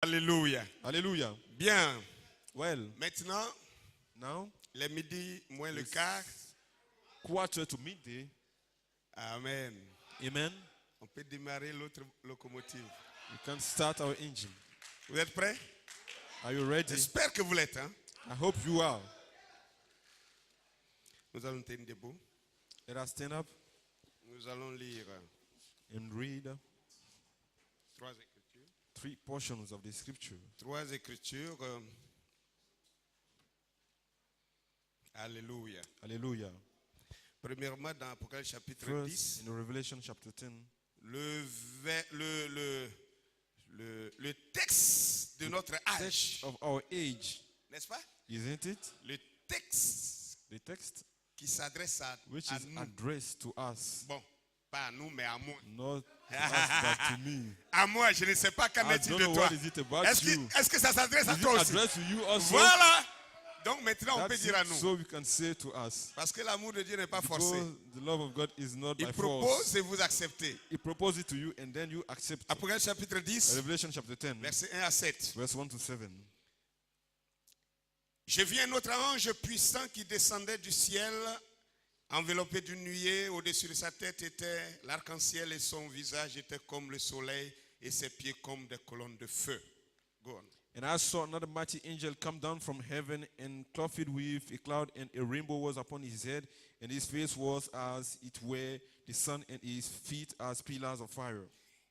Alléluia. Hallelujah. Bien. Well, Maintenant, now les midi moins le it's quart. quarter to midday. Amen. Amen. On peut démarrer l'autre locomotive. We can start our engine. Vous êtes prêts? Are you ready? J'espère que vous l'êtes. Hein? I hope you are. Nous allons tenir debout. Let us stand up Nous allons lire and read trois écritures. 3 portions of the scripture. Trois écritures. Alléluia. Hallelujah. Premièrement, dans Apocalypse chapitre First, 10, in Revelation chapter 10, le texte de notre âge, text of our age, n'est-ce pas? isn't it? Le texte The text qui s'adresse à which is nous. addressed to us, Bon, pas à nous, mais à moi. not to us, but to me. À moi, je ne sais pas qu'en I est-il don't de know toi. what is it about you. Est-ce que ça s'adresse à Is toi it aussi? addressed to you also? Voilà. Donc maintenant, on peut That's dire à it, nous. so we can say to us. Parce que l'amour de Dieu n'est pas forcé. Because the love of God is not Il by propose force. et vous acceptez. He proposes it to you and then you accept it. Apocalypse chapitre 10, Revelation chapter 10, versets 1 à 7. verse 1 to 7. Je vis un autre ange puissant qui descendait du ciel, enveloppé d'une nuée. Au-dessus de sa tête était l'arc-en-ciel et son visage était comme le soleil et ses pieds comme des colonnes de feu. Go on. And I saw another mighty angel come down from heaven and clothed with a cloud, and a rainbow was upon his head, and his face was as it were the sun, and his feet as pillars of fire.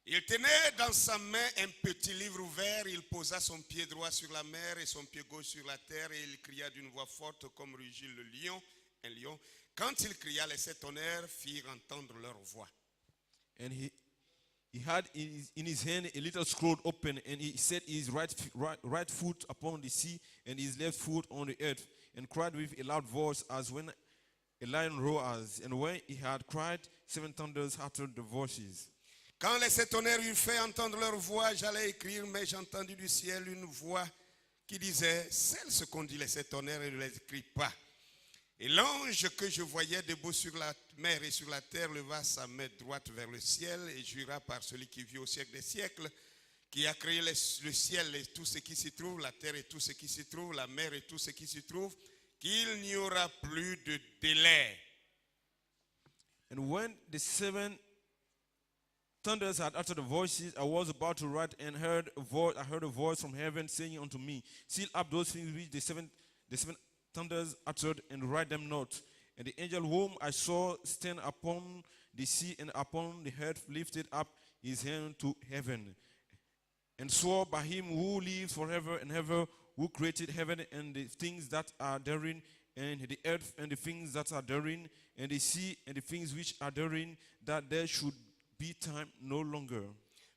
Il tenait dans sa main un petit livre ouvert. Il posa son pied droit sur la mer et son pied gauche sur la terre. Et il cria d'une voix forte comme rugit le lion, un lion. Quand il cria, les sept tonnerres firent entendre leur voix. And he had in his hand a little scroll open, and he set his right foot upon the sea and his left foot on the earth, and cried with a loud voice as when a lion roars. And when he had cried, 7 thunders uttered the voices. Quand les sept tonnerres eurent fait entendre leur voix, j'allais écrire, mais j'ai entendu du ciel une voix qui disait, scelle ce qu'ont dit les sept tonnerres et ne les écris pas. Et l'ange que je voyais debout sur la mer et sur la terre leva sa main droite vers le ciel et jura par celui qui vit au siècle des siècles, qui a créé le ciel et tout ce qui s'y trouve, la terre et tout ce qui s'y trouve, la mer et tout ce qui s'y trouve, qu'il n'y aura plus de délai. And when the 7 thunders had uttered the voices, I was about to write, and I heard a voice from heaven saying unto me, seal up those things which the seven thunders uttered, and write them not. And the angel whom I saw stand upon the sea and upon the earth lifted up his hand to heaven, and swore by him who lives forever and ever, who created heaven and the things that are therein, and the earth and the things that are therein, and the sea and the things which are therein, that there should be time no longer.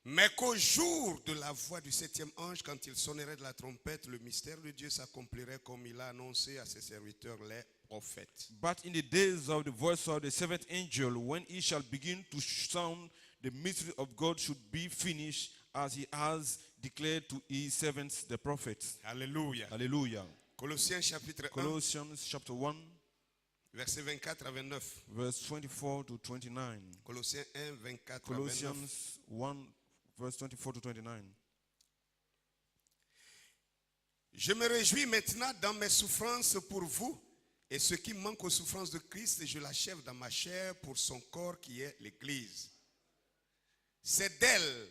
Mais qu'au jour de la voix du septième ange, quand il sonnerait de la trompette, le mystère de Dieu s'accomplirait comme il a annoncé à ses serviteurs les prophètes. But in the days of the voice of the seventh angel, when he shall begin to sound, the mystery of God should be finished, as he has declared to his servants the prophets. Alléluia. Hallelujah. Colossiens chapitre 1, Colossians chapter 1, versets 24 à 29. verse 24 to 29. Colossiens 1, 24 à 29. Colossians 1, verse 24 to 29. Je me réjouis maintenant dans mes souffrances pour vous, et ce qui manque aux souffrances de Christ, je l'achève dans ma chair pour son corps qui est l'Église. C'est d'elle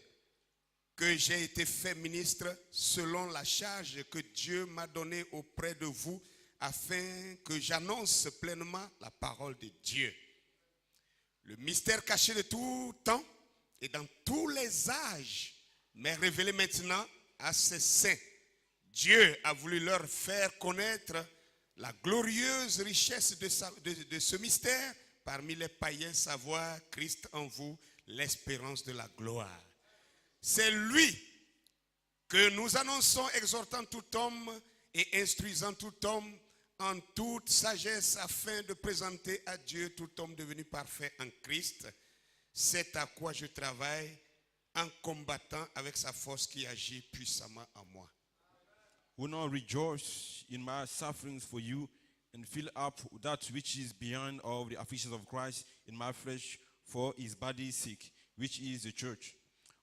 que j'ai été fait ministre selon la charge que Dieu m'a donnée auprès de vous, afin que j'annonce pleinement la parole de Dieu. Le mystère caché de tout temps et dans tous les âges m'est révélé maintenant à ses saints. Dieu a voulu leur faire connaître la glorieuse richesse de ce mystère parmi les païens, savoir Christ en vous, l'espérance de la gloire. C'est lui que nous annonçons, exhortant tout homme et instruisant tout homme en toute sagesse afin de présenter à Dieu tout homme devenu parfait en Christ. C'est à quoi je travaille en combattant avec sa force qui agit puissamment en moi. Will now rejoice in my sufferings for you, and fill up that which is beyond of the afflictions of Christ in my flesh for his body's sake, which is the church,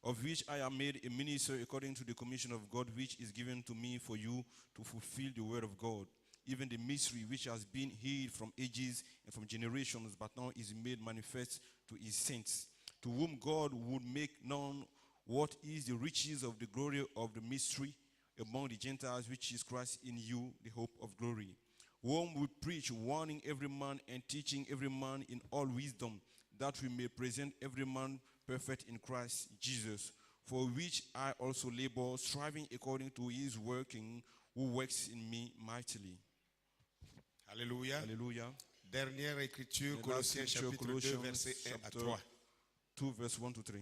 of which I am made a minister according to the commission of God, which is given to me for you to fulfill the word of God, even the mystery which has been hid from ages and from generations, but now is made manifest to his saints, to whom God would make known what is the riches of the glory of the mystery among the Gentiles, which is Christ in you, the hope of glory. Whom we preach, warning every man and teaching every man in all wisdom, that we may present every man perfect in Christ Jesus, for which I also labor, striving according to his working, who works in me mightily. Alléluia. Alléluia. Dernière écriture, The last Colossiens scripture, chapitre 2, Colossians versets 1 à chapter 3. 2, verse 1 to 3.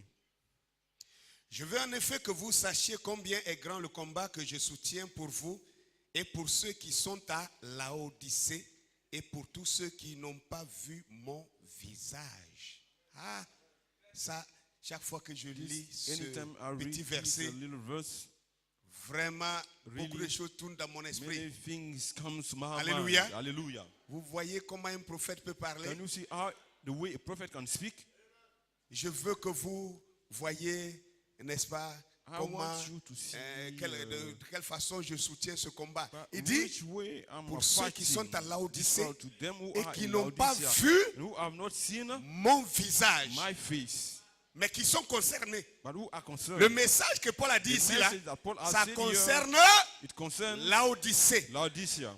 Je veux en effet que vous sachiez combien est grand le combat que je soutiens pour vous et pour ceux qui sont à Laodicée et pour tous ceux qui n'ont pas vu mon visage. Ah, ça, chaque fois que je lis ce Anytime I read petit this verset, little verse, vraiment, Really, beaucoup de choses tournent dans mon esprit. many things come to my Hallelujah. mind. Hallelujah. Vous voyez comment un prophète peut parler? Can you see how the way a prophet can speak? Je veux que vous voyez, n'est-ce pas, I comment, want you to see de quelle façon je soutiens ce combat. Il which dit, way I'm pour ceux qui sont à fighting Laodicée to them who et are qui in n'ont pas Laodicea, vu who have not seen mon visage, my face, mais qui sont concernés. but who are concerned. Le message que Paul a dit The ici, là, message that Paul has ça said concerne It concerns Laodicée. Laodicea.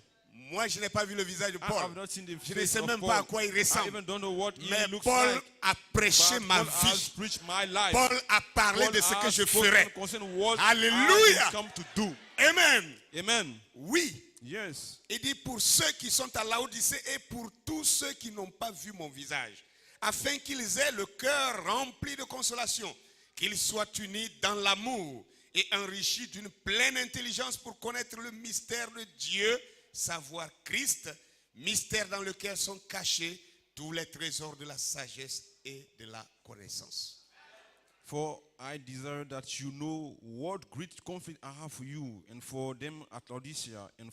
Moi, je n'ai pas vu le visage de I Paul. have not seen the Je ne face sais of même Paul. pas à quoi il I ressemble. even don't know what Mais he looks Paul like. a prêché But ma Paul has vie. preached my life. Paul a parlé Paul de ce que has je spoken ferai. concerning what Alléluia. I come to do. Amen. Amen. Oui. Yes. Il dit pour ceux qui sont à Laodicée et pour tous ceux qui n'ont pas vu mon visage, afin qu'ils aient le cœur rempli de consolation, qu'ils soient unis dans l'amour et enrichis d'une pleine intelligence pour connaître le mystère de Dieu, savoir Christ, mystère dans lequel sont cachés tous les trésors de la sagesse et de la connaissance. For I desire that you know what great conflict I have for you and for them at Laodicea, and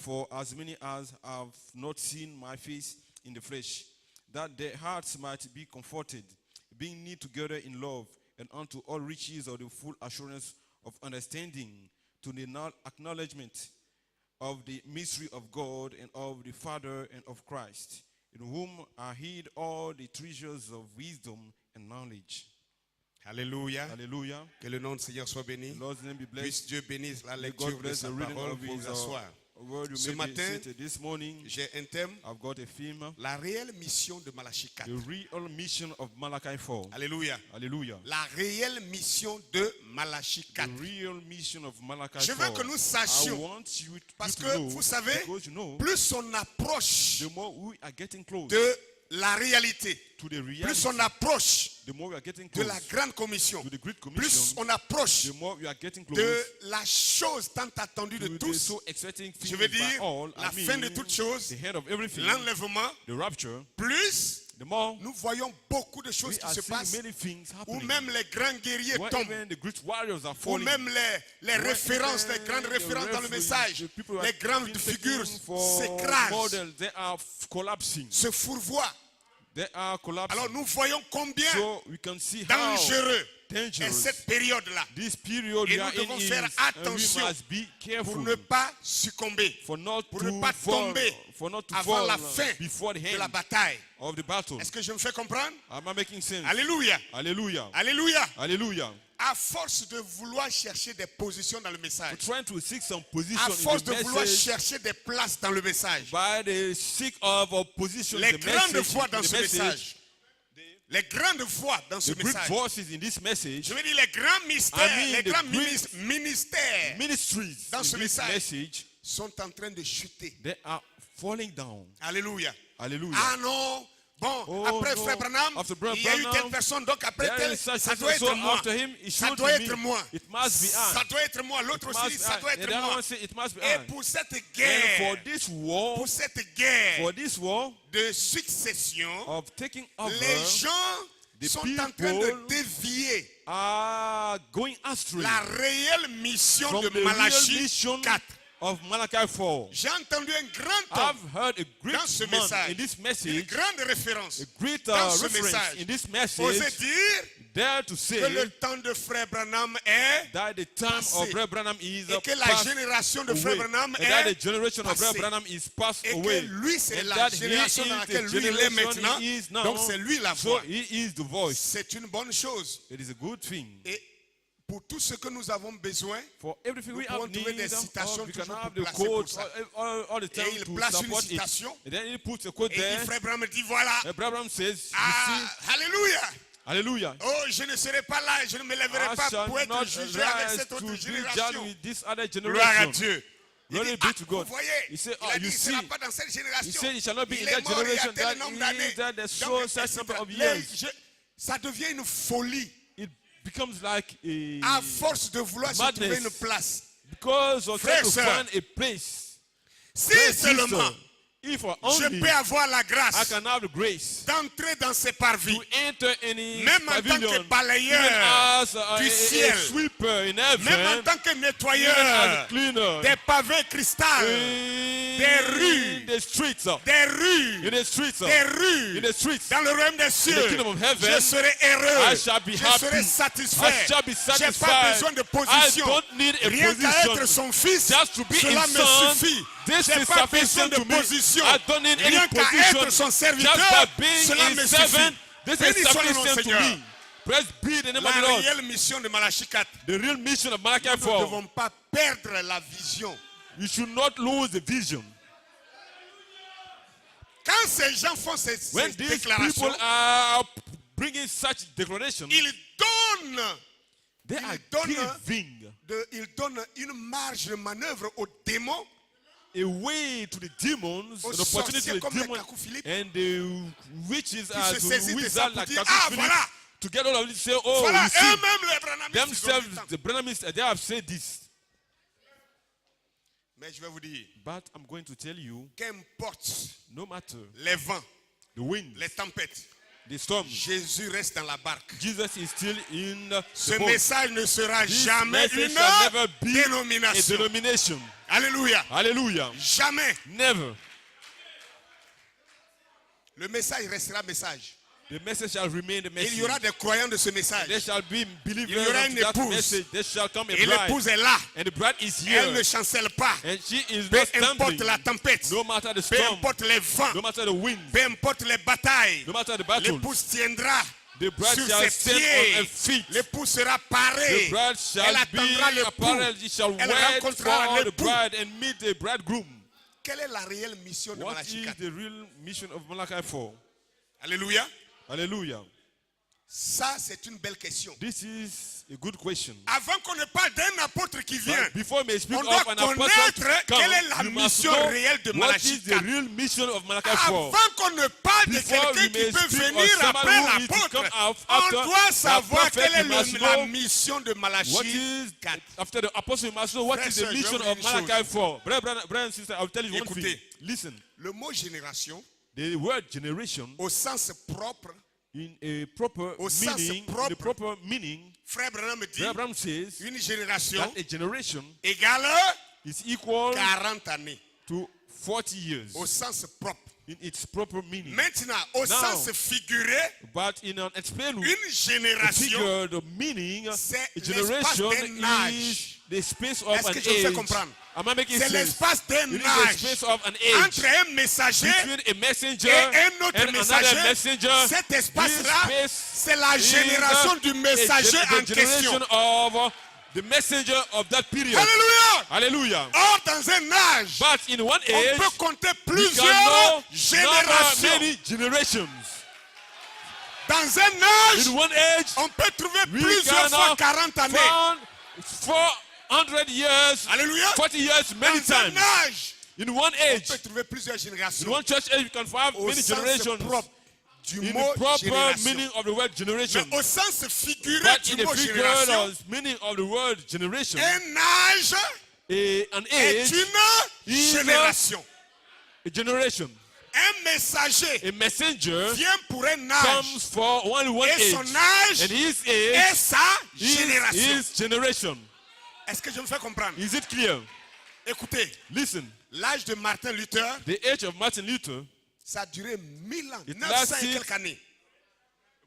for as many as have not seen my face in the flesh, that their hearts might be comforted, being knit together in love, and unto all riches of the full assurance of understanding, to the acknowledgement of the mystery of God and of the Father and of Christ, in whom are hid all the treasures of wisdom and knowledge. Alléluia. Hallelujah. Que le nom du Seigneur soit béni. The Lord's name be Puisse blessed. Dieu bénir la May lecture God de bless sa the reading parole of pour his vous asseoir. word. You Ce may be matin, seated. This morning, j'ai un thème, I've got a theme, la réelle mission de Malachie 4. the real mission of Malachi 4. Alléluia. Hallelujah. La réelle mission de Malachie The 4. real mission of Malachi Je 4. veux que nous I sachions, want you parce to que know, vous savez, because you know, plus on approche the more we are getting close de la réalité, to the plus reality, on approche the more we are getting de close la grande commission, to the great plus commission, on approche the more we are getting close de la chose tant attendue de to the tous, so exciting je thing veux by dire all, la I fin de mean, toute chose, the head of everything, l'enlèvement, the rapture, plus the more nous voyons beaucoup de choses we qui are se seeing passent, many things où happening. même les grands guerriers Where tombent, even the great warriors are où falling. même les Where références, even les grandes the références dans le referees, message, the people who les are grandes being figures taken for s'écrasent, models, they are collapsing. se fourvoient. They are collapsing. Alors nous voyons combien So we can see how dangereux est dangerous cette période-là this period Et we nous are devons in faire is, and we attention must be careful pour ne pas succomber for not pour to ne pas fall, tomber for not to avant fall la fin before the de la end bataille. of the battle. Est-ce que je me fais comprendre? Am I making sense? Alléluia. Hallelujah. Alléluia. Hallelujah. À force de vouloir chercher des positions dans le message, We're trying to seek some à position force in de the vouloir message chercher des places dans le message, by the sake of a position in les the grandes message, voix dans in the ce message, message, les grandes voix dans ce the great message, voices in this message, je veux dire les grands mystères, I mean les the grands great ministères ministries dans in ce this message message, sont en train de chuter. they are falling down. Alléluia. Hallelujah. Ah non, bon, Oh, après no. Frère Branham, After Brother il y a eu Branham, telle personne, donc après There tel, is such ça and doit so être moi. after him, it Ça should doit be être me. moi. It must be I. Ça doit être moi. L'autre It aussi must dit, ça be doit I. être And the other moi. one say, it must be Et I. pour cette And guerre, for this war, pour cette guerre de succession, of taking over, les gens the sont en train de people dévier are going astray la réelle mission from de the real Malachie mission 4. of Malachi 4. J'ai entendu un grand I've homme heard a great dans ce man message, in this une message, grande référence a great dans ce reference message, in this oser message, dire dare to que say le temps de Frère Branham est that the time passé. of Brother Branham is et que la passed génération de Frère away, Branham and that est the generation of Brother passée. Branham is passed Et que away, lui, c'est and la that he génération is dans laquelle the lui, il est generation maintenant. he is now, Donc, c'est lui la so voix. he is the voice. C'est une bonne chose. It is a good thing. Et pour tout ce que nous avons besoin, For everything we Nous pouvons have trouver need des citations we can toujours have pour the placer pour quote ça. all the time et il to place une support it. citation, And then he puts a quote et there. il Frère Branham dit voilà, And Brother Branham says, you ah, alléluia. see, hallelujah. Oh, je ne serai pas là, je ne me lèverai I pas shall pour être not jugé avec rise cette to autre be judged génération. with this other Gloire à generation. Dieu. Il Glory dit, be to vous God. voyez, He said, il a dit, you il ne sera see, pas dans cette he génération. said, he shall not be in Il est that mort il y a generation tel that nombre is d'années. that there's Donc, so such number of les- years. ça devient une folie It becomes like à a force de vouloir se madness. trouver une place. because of trying to Frères, find a place. Si Brother, seulement sister, if je only peux avoir la I grâce can have the grace d'entrer dans ces parvis, to enter any même en tant pavilion, que even balayeur, as du a ciel, sweeper in même en heaven, tant que even as a nettoyeur cleaner, des pavés cristal, des rues, in the streets, des rues, in the streets, des rues, in the streets, dans le royaume des cieux, kingdom of heaven, je serai heureux, I shall be je happy. serai I satisfait. shall be J'ai pas satisfied. besoin de I position. don't need a Rien qu'à être position. son fils, Just to be cela in me son, suffit. this J'ai is pas besoin sufficient de to me. position. I don't need any Rien qu'à position. être son Just serviteur, by being cela his me servant, suffit. this is Béni soit le nom sufficient to Seigneur. me. Praise be the name La of the Lord. réelle mission de Malachie 4. The real mission of Malachi Nous ne 4. devons pas perdre la vision. You should not lose the vision. Quand ces gens font ces When these déclarations, people are bringing such declaration, ils donnent, they are donnent giving ils donnent une marge de manœuvre aux démons, a way to the demons, aux an opportunity sorciers to the comme les demons, Kakou Philippe, and the witches se to saisissent de ça wizards pour like dire, Catholic ah, Philip, voilà. to get all of it, say, oh, Voilà, you see, eux-mêmes les Branhamistes, ils ont themselves, dit tant. the Branhamists, they have said this. Mais je vais vous dire, But I'm going to tell you, qu'importe no matter les vents, the wind, les tempêtes, the storm, Jésus reste dans la barque. Jesus is still in Ce the boat. message ne sera This jamais message une shall never be a dénomination. denomination. Alléluia. Hallelujah. Jamais. Never. Le message restera message. The message shall remain the Il message. y aura des croyants de ce message. There shall be believers Il y aura of une that épouse. message. There shall come a Et bride. l'épouse est là. And the bride is Elle here. ne chancelle pas. And she is Peu not importe stumbling. la tempête. No matter the Peu storm. importe les vents. No matter the wind. Peu importe les batailles. No matter the battle. L'épouse tiendra The bride sur shall ses stand on her pieds. feet. L'épouse sera parée. The bride Elle shall attendra be l'époux. apparel. She shall Elle wait rencontrera for the l'époux. bride and meet the bridegroom. Quelle est la réelle mission de What Malachie is 4? the real mission of Malachi 4? Alléluia. Hallelujah. Ça, c'est une belle question. This is a good question. Avant qu'on ne parle d'un apôtre qui vient, But before we speak on of doit an apostle connaître to come, quelle est la you must mission know réelle de what Malachie is the 4. real mission of Malachi 4. Avant qu'on ne parle de Before quelqu'un we qui may peut speak of venir someone après who is to l'apôtre, come on after doit the savoir prophet, quelle est we must la know mission de What Malachie is 4. after the apostle? You must know what Frères, is the sœurs, je mission vais vous of dire une Malachi 4. Brother and sister, I'll tell you one Écoutez. thing. Listen, Le mot génération, the word generation au sens propre, in a proper Au sens meaning, propre. the proper meaning, Frère Branham me dit, Brother Abraham says une génération that a generation égale is equal 40 années, to 40 years au sens propre. in its proper meaning. Maintenant, au Now, sens figuré, But in an explained une génération, figure, the meaning, c'est a l'espace generation d'un âge. is the space of Est-ce an que je me fais age. comprendre? Am I making C'est sense? l'espace d'un It is the âge space of an age entre un messager between a messenger et un autre and another messager. messenger. Cet This espace-là, space c'est la génération du messager en the generation question. of the messenger of that period. Alléluia! Hallelujah. Or, dans un âge, But in one on age, peut compter we can plusieurs know générations. many generations. Dans un âge, In one age, on peut trouver we plusieurs can fois 40 années. found 400 years, Alléluia! 40 years, many Dans un times. âge, In one on age, peut trouver plusieurs in générations. one church age, you can find Au many sens generations. propre du In mot the proper génération. meaning of the word generation. Mais au sens figuré But du in the mot figure génération, of meaning of the word generation, un âge an est age une is génération. a generation. Un messager A messenger vient pour un âge comes for only one et age, son âge and his est age sa is génération. his generation. Est-ce que je me fais comprendre? Is it clear? Écoutez, Listen, l'âge de Martin Luther, the age of Martin Luther, ça a duré 1000 ans, It 900 et lasted quelques années.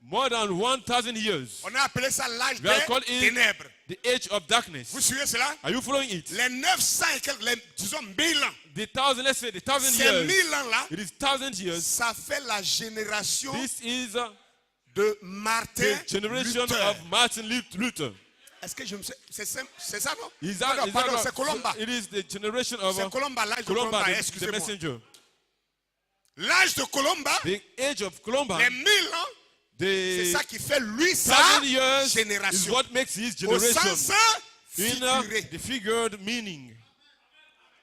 More than 1,000 years. On a appelé ça l'âge We have called des it ténèbres. the age of darkness. Vous suivez cela? Are you following it? Les 900 et quelques, disons 1000 ans. The thousand, let's say the 1,000 Ces years. 1000 ans-là, It is 1,000 years. ça fait la génération This is de Martin the generation Luther. of Martin Luther. Est-ce que je me sais? C'est ça, non? Is that, Pardon, is pardon, that c'est Colomba. It is the generation of C'est Colomba, l'âge de Columba, Colomba, the excusez-moi. messenger. L'âge de Colomba, The age of Columba, les 1000 ans, c'est the ça qui fait lui sa 1,000 years is génération. what makes his Au generation. sens In figuré. the figured meaning.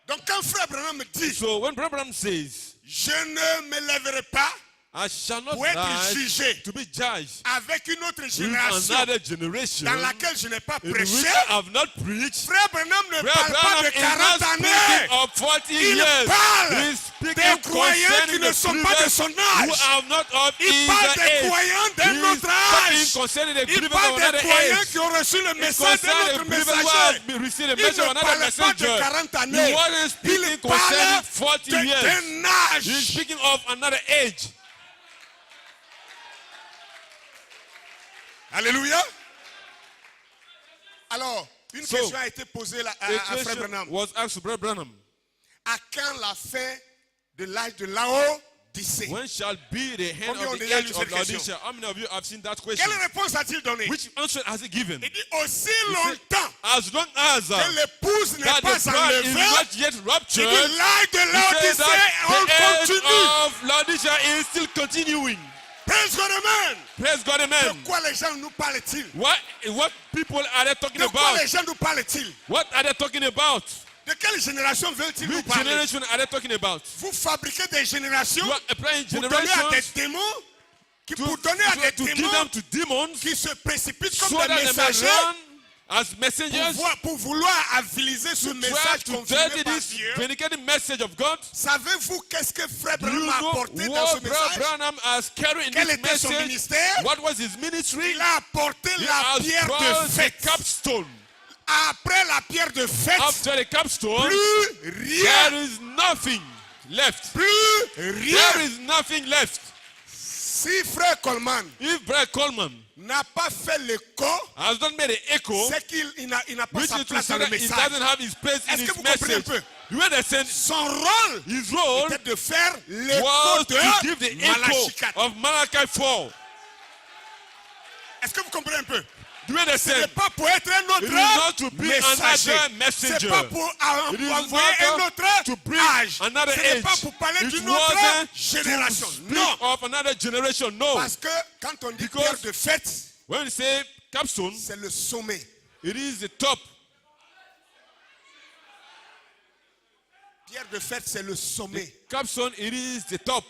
Donc quand Frère Branham me dit, So when Abraham says, je ne me lèverai pas I shall not pour être rise jugé to be judged avec une autre with génération another generation dans laquelle je n'ai pas in which prêché, I have not preached. Frère Branham ne parle pas Abraham de is not 40 années. speaking of 40 Il years. parle He is speaking des croyants qui concerning ne the sont pas de believers son who âge. are not of Il his parle des age. croyants He d'un is autre talking âge. concerning the Il believers parle of des another croyants age. qui ont reçu le He message d'un concerns autre the believers who messager. have received the Il message of ne another parle pas de messenger. 40 He années. wasn't Il speaking parle concerning 40 years. d'un He is âge. speaking of another age. Alléluia. Alors, une So, question a été posée là, The à Frère question Branham. was asked to Brother Branham, À quand la fin de l'âge de Laodicée? when shall be the end Combien ont of the déjà age lu of cette question? Laodicea? How many of you have seen that question? Quelle réponse a-t-il donné? Which answer has he given? Il dit aussi longtemps As long as que l'épouse n'est that pas the bride is enlevée, not yet il raptured, dit l'âge de he said Laodicée, that on the age continue. of Laodicea is still continuing. Praise God, amen. Praise God, De amen. quoi les gens nous parlent-ils? What people are they talking De quoi about? les gens nous parlent-ils? What are they talking about? De quelle génération veulent-ils nous Which parler? generation are they talking about? Vous fabriquez des générations You are applying pour donner à des generations démons, to, pour donner à des to give démons them to demons qui se précipitent comme so des that they may messagers run as messengers pour vouloir aviliser ce to try message to confirmé dirty par this Dieu. vindicated message of God. Savez-vous qu'est-ce que Frère Do you Branham a know apporté dans ce what Brother message? Branham has carried in Quel this était son message? ministère? What was his ministry? Il a apporté He la has pierre brought de the fête. capstone. Après la pierre de fête, After the capstone, plus there rien. is nothing left. Plus There rien. is nothing left. Si Frère Coleman If Brother Coleman n'a pas fait l'écho, has not made an echo, c'est qu'il n'a pas which sa is to place say dans le that he message. doesn't have his place in Est-ce que his vous comprenez un message. peu? You understand? Son rôle His role était de faire l'écho was to de give the Malachie echo 4. of Malachi 4. Est-ce que vous comprenez un peu? Do you Ce n'est understand? pas pour être un It is not to autre be messager. another Ce messenger. n'est pas pour It is envoyer un not autre to bring âge. another Ce n'est pas age. pour parler It d'une autre wasn't génération. to speak Non. of another generation. No. Parce que quand on dit Because- pierre de fête, When we say capstone, c'est le sommet. it is the top. Pierre de fête, c'est le sommet. Capstone, it is the top.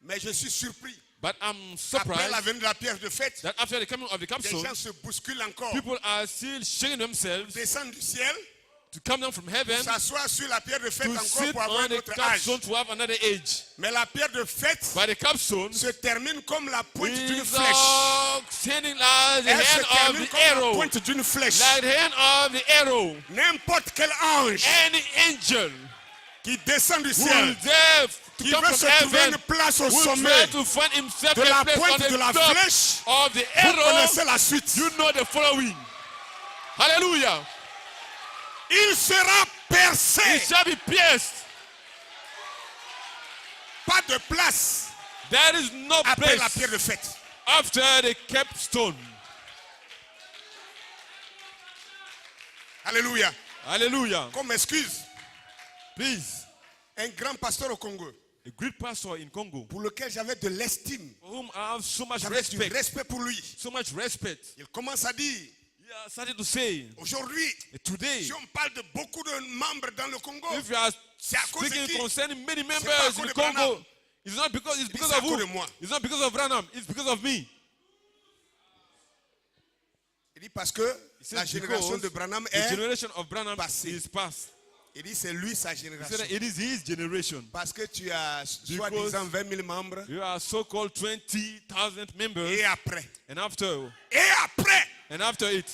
Mais je suis surpris. But I'm Après la surprised venue de la pierre de fête, that after the coming of the les capstone, gens se bousculent encore. people are still shaking themselves Descendent du ciel, to come down from heaven s'assoient sur la pierre de fête to encore sit pour avoir on un the autre âge. capstone to have another age. Mais la pierre de fête But the capstone se termine comme la pointe d'une is flèche. standing like the Elle se hand of termine the comme la arrow. pointe d'une flèche. Like the hand of the arrow. N'importe quel ange Any angel qui descend du who ciel, is there to qui come veut from se trouver heaven une place au will sommet, try to find himself de a la place on pointe de the la top flèche, of the vous arrow. connaissez la suite. You know the following. Hallelujah. Il sera percé. It shall be pierced. Pas de place There is no après la place pierre de fête. after the capstone. Alléluia. Hallelujah. Comme excuse, Please. un grand pasteur au Congo, A great pastor in Congo, pour lequel j'avais de l'estime, for whom I have so much j'avais du respect, respect pour lui. so much respect. Il commence à dire, He has started to say, aujourd'hui, today, si on parle de beaucoup de membres dans le Congo, if you are c'est à cause de speaking qui? concerning many pas à members cause in de Congo, Branham. it's not because it's because c'est à of cause who? de moi. It's not because of Branham, it's because of me. Il dit parce que He la says génération because de Branham the est, generation of Branham passé. is past. il dit c'est lui sa He said génération. that it is his generation. Parce que tu as soi-disant 20 000 membres You are so-called 20,000 members, et après. and after it,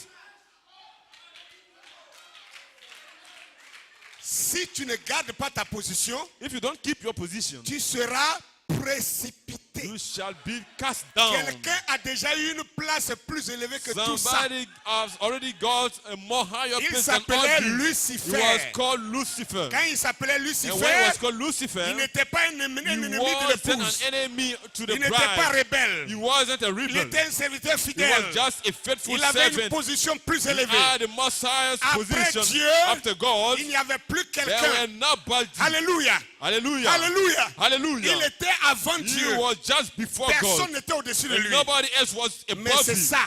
Si tu ne gardes pas ta position, if you don't keep your position, tu seras précipité. you shall be cast down. Quelqu'un a déjà eu une place plus élevée que tout ça. Somebody has already got a more higher Il place than all s'appelait these. He was Lucifer. called Lucifer. Quand il s'appelait And when he Lucifer, was called Lucifer, il n'était pas un ennemi he de wasn't l'épouse. an enemy to the Il n'était pas bride. rebelle. He wasn't a Il rebel. était un serviteur He fidèle. was just a faithful Il avait une servant. position plus He élevée. had the most highest Après position Dieu, after God. il n'y avait plus There quelqu'un. were nobody. Alléluia. Hallelujah. Alléluia. Il Hallelujah. était avant He Dieu. was just before Personne God. n'était au-dessus de And lui. nobody else was Mais above c'est him. ça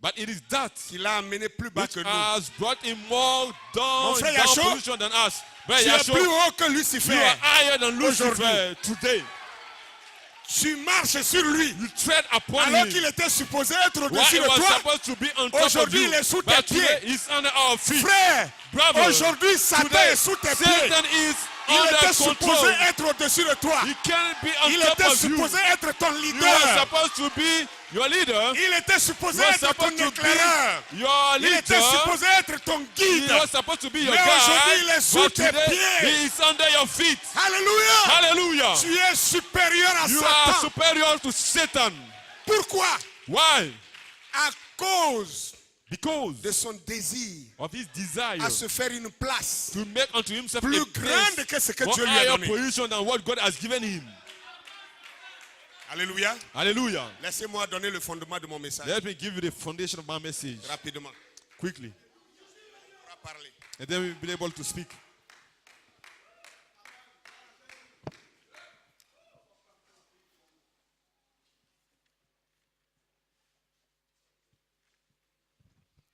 But it is that qui l'a amené plus bas which que nous. has brought him more down, frère down Yasho, position than us. Brother Tu es Yasho, plus haut que you Lucifer. are higher than Lucifer Aujourd'hui. today. Tu marches sur lui. You tread upon Alors him. qu'il était supposé être Why au-dessus he de was toi. supposed to be on top of Aujourd'hui, you. il est sous tes But today pieds. he's under our feet. Frère, Brother, aujourd'hui, Satan today est sous tes pieds. Satan is Il under était control. supposé être au-dessus de toi. He can't be on Il top était of you. supposé être ton You are leader. supposed to be your leader. Il était supposé You are être ton supposed to éclaireur. be your Il était leader. supposé être ton He guide. was supposed to be your Mais aujourd'hui, il est guide. sous But tes today, pieds. he is under your feet. Alléluia. Hallelujah. Tu es supérieur à You are Satan. superior to Satan. Pourquoi? Why? À cause Because de son désir of his desire à se faire une place to make unto himself plus a place grande que ce que more Dieu lui a higher donné. position than what God has given him. Alléluia. Hallelujah. Laissez-moi donner le fondement de mon message Let me give you the foundation of my message rapidement. quickly, On va parler. and then we'll be able to speak.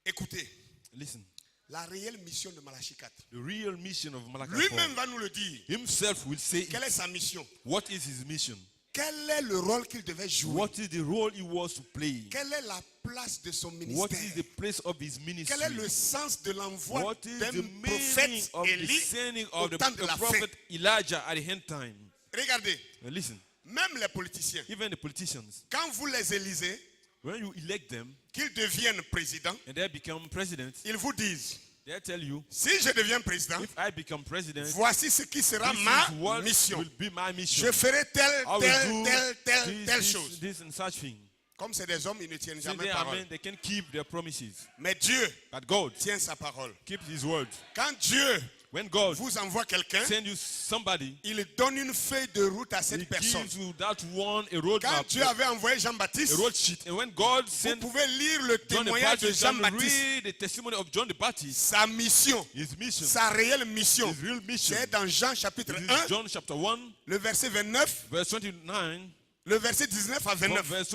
Écoutez, Listen, la réelle mission de Malachie 4. the real mission of Malachi Lui-même 4, va nous le dire. himself will say, Quelle est sa mission? what is his mission? Quel est le rôle qu'il devait jouer? What is the role he was to play? Quelle est la place de son What is ministère? the place of his ministry? Quel est le sens de l'envoi What is d'un the meaning prophète of the Élie sending au of the temps de la fin? prophet Elijah at the end time? Regardez, Now listen, même les politiciens, even the politicians, quand vous les élisez, when you elect them qu'ils deviennent présidents, and they become president, ils vous disent, they tell you, si je deviens président, if I become president, voici ce qui sera this ma is what mission. will be my mission. Je ferai telle, I will telle, do telle, telle, telle this, chose. this and such thing. Comme c'est des hommes, ils ne tiennent Since jamais they are parole. men, they can keep their promises. Mais Dieu But God tient sa parole. keeps his word. Quand Dieu When God vous envoie quelqu'un, sends you somebody, il donne une feuille de route à he cette personne. gives you that one, a Quand roadmap, Dieu avait envoyé a Jean-Baptiste, road sheet. And when God vous sent pouvez lire le John the témoignage de Baptist, and Jean-Baptiste. read the testimony of John the Baptist, Sa mission, his mission, sa réelle mission, his real mission. c'est dans Jean chapitre This 1, is John chapter 1, le verset 29, verse 29, le verset 19 à from 29. verse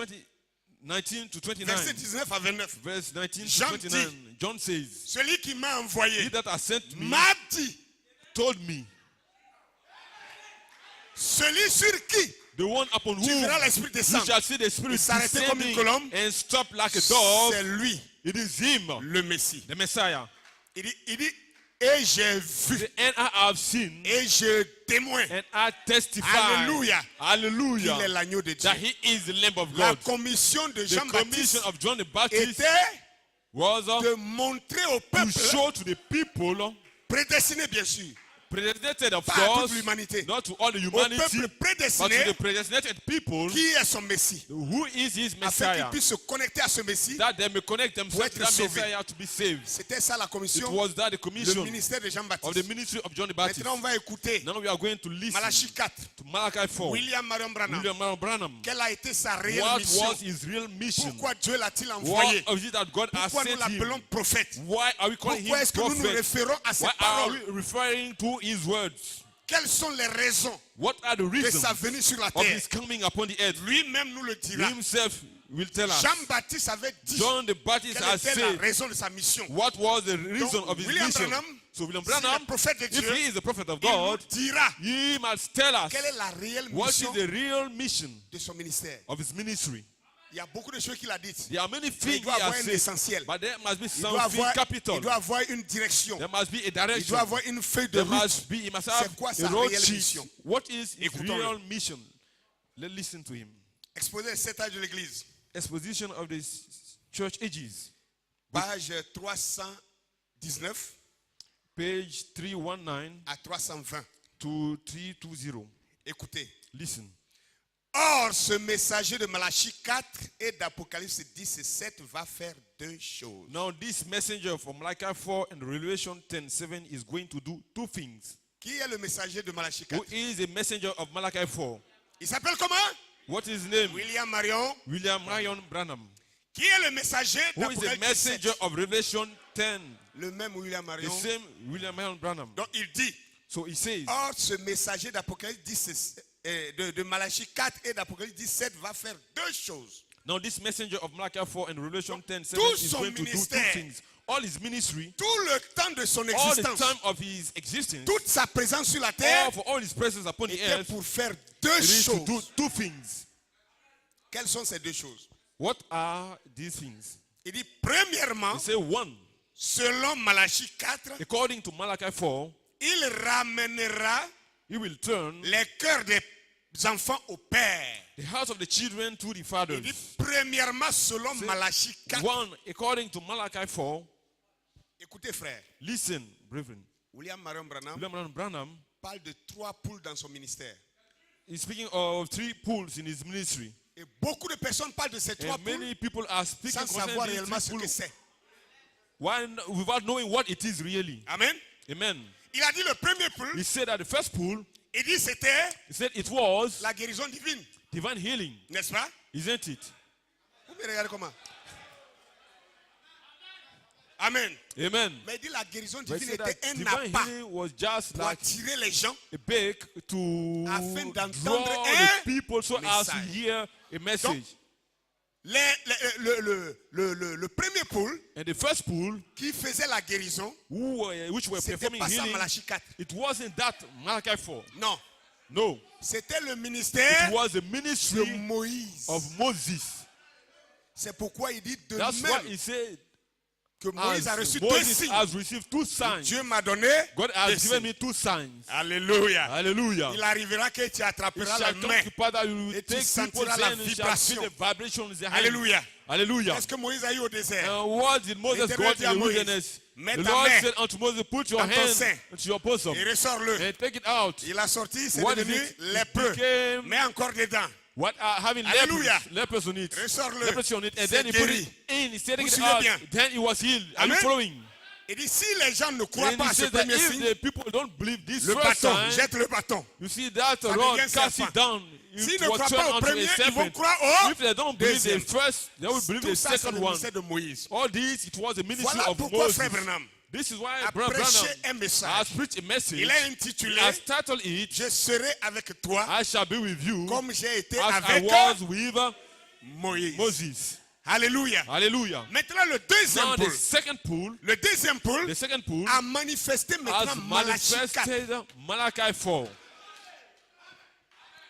19 to 29. Verset 19 à 29. Verse 19 Jean to 29. John says, Celui qui m'a he envoyé that has sent me m'a dit, told me, celui sur qui the one upon tu whom verras l'Esprit you descendre, shall see the Spirit s'arrêter comme une descending colombe, and stop like a dove, c'est lui, it is him, le Messie. the Messiah. Il dit, et j'ai vu, And I have seen et je témoin and I testify, Alléluia. qu'il est hallelujah, l'agneau de Dieu. that he is the Lamb of La God. commission de The commission Jean-Baptiste of John the Baptist était was de montrer au to peuple, show to the people, prédestiné bien sûr, predestinated of pas à course, toute l'humanité, not to all the au humanity, peuple but to prédestiné the predestinated people, qui est son Messie, who is his afin qu'il Messiah, puisse se connecter à ce Messie. that they may connect themselves to être that sauvé. Messiah to be saved. C'était ça la It commission, was that the le commission ministère de of the Jean-Baptiste. ministry of John the Baptist. Maintenant, on va écouter Now we are going to listen Malachie 4, to Malachi 4. William Marion Branham. William Marion Branham. Quelle a été sa réelle What mission? was his real mission? Pourquoi Dieu l'a-t-il What envoyé? is it that God has Pourquoi nous sent l'appelons him? prophète? Why are we calling Pourquoi him est-ce que nous nous prophet? référons à ces Why are paroles? we referring to his words? Quelles sont les raisons What are the de reasons sa venue sur la of terre? his coming upon the earth? Lui-même nous le dira. Himself will tell us. Jean-Baptiste avait dit John the Baptist quelle has était la said raison de sa mission. what was the reason Donc, of his William mission. Branham, So William s'il est Branham, prophète de if Dieu, he is the prophet of il nous God, dira he must tell us quelle est la réelle what is mission the real mission de son ministère. of his ministry. Il y a beaucoup de choses qu'il a dites. There are many Mais things il doit he avoir has un said, essentiel. but there must be Il doit something avoir, capital. il doit avoir une direction. There must be a Il direction. doit avoir une feuille de There route. must be, he must C'est have quoi a sa road réelle sheet. mission? What is his Écoutons-le. real mission? Let's listen to him. Exposé à 7 âges de l'Église. Exposition of the church ages. Page 319 Page 319 à 320. to 320. Écoutez. Listen. Or, ce messager de Malachie 4 et d'Apocalypse 17 va faire deux choses. Now this messenger from Malachi 4 and Revelation 10:7 is going to do two things. Qui est le messager de Malachie Who 4? is the messenger of Malachi 4? Il s'appelle comment? What is his name? William Marion. William Marion Branham. Qui est le messager Who is the d'Apocalypse messenger 17? of Revelation 10? Le même William The Marion. same William Marion Branham. Donc il dit, So he says, or ce messager d'Apocalypse 17, de Malachie 4 et d'Apocalypse 17 va faire deux choses. now this messenger of Malachi 4 and Revelation 10:7 tout is son going to do two ministère, things. All his ministry, Tout le temps de son all the existence, time of his existence, toute sa présence sur la terre for all his presence upon the était earth, pour faire deux it is to do choses. two things. Quelles sont ces deux choses? What are these things? Il dit, premièrement, He say one, selon Malachie 4, according to Malachi 4, il ramènera he will turn les cœurs des enfants au Père. the hearts of the children to the Il fathers. dit, premièrement, selon Say, Malachie 4. one, according to Malachi 4, Écoutez, frère, listen, brethren. William Marion Branham William Marion Branham parle de 3 poules dans son ministère. is speaking of 3 pools in his ministry. Et beaucoup de personnes parlent de ces 3 And poules many people are speaking sans savoir concerning réellement these ce 3 que pools c'est. without knowing what it is really. Amen. Amen. Il a dit le premier poule, He said that the first pool, il dit c'était he said it was la guérison divine, divine healing, n'est-ce pas? isn't it? Vous me regardez comment? Amen. Amen. Mais il dit la guérison But he divine said that était un divine appât healing was just pour like attirer les gens a bake to Afin d'entendre draw un the people so as to message. hear a message. le premier poule And the first pool, qui faisait la guérison, which were c'était performing pas ça healing, Malachie 4. it wasn't that Malachi 4. Non, No. c'était le It ministère was the de ministry Moïse. of Moses. C'est pourquoi il dit de That's why même he said, que Moïse a as reçu 2 Moses signes. has received 2 signs, Dieu m'a donné God 2 has given signes. me 2 signs. Alléluia. Hallelujah. Il arrivera que tu It attraperas la shall come main. to pass that you will Et tu take people's sentiras la hand and you shall feel vibration. the vibration in the hand. Alléluia. Hallelujah. Qu'est-ce que Moïse a eu au désert? And what did Moses L'Éternel got dit in à the Moïse, wilderness? mets The ta Lord main said unto Moses, put your dans ton hand sein into your bosom et ressors-le. and take it out. Il a sorti, c'est What is devenu it? lépreux. It became Mais encore dedans. what are having Hallelujah. lepers on it. Ressors-le. Leprosy on it. And C'est then he put guéri. it in, he's taking Vous it suivez out. bien? Then he was healed. Are you Amen. following? Il dit, si les gens ne croient And pas he à ce says that premier if signe, the people don't believe this le first bâton, sign, jette le bâton. you see that Ça rod devient cast serpent. it down. S'ils It ne was croient turned pas au onto premier, a ils vont serpent. croire au If they don't believe the deuxième. first, they will believe Tout the ça, c'est second le one. ministère de Moïse. All this, it was the ministry Voilà of pourquoi Moses. Frère Branham This is why a Brother prêché un Branham message. has preached a message. Il a intitulé Has titled it, Je serai avec toi I shall be with you comme j'ai été as I avec was with Moïse. Moses. Alléluia. Hallelujah. Maintenant, le deuxième Now the poule. second pool, Le deuxième poule the second pool a manifesté has maintenant Malachie 4. manifested Malachi 4.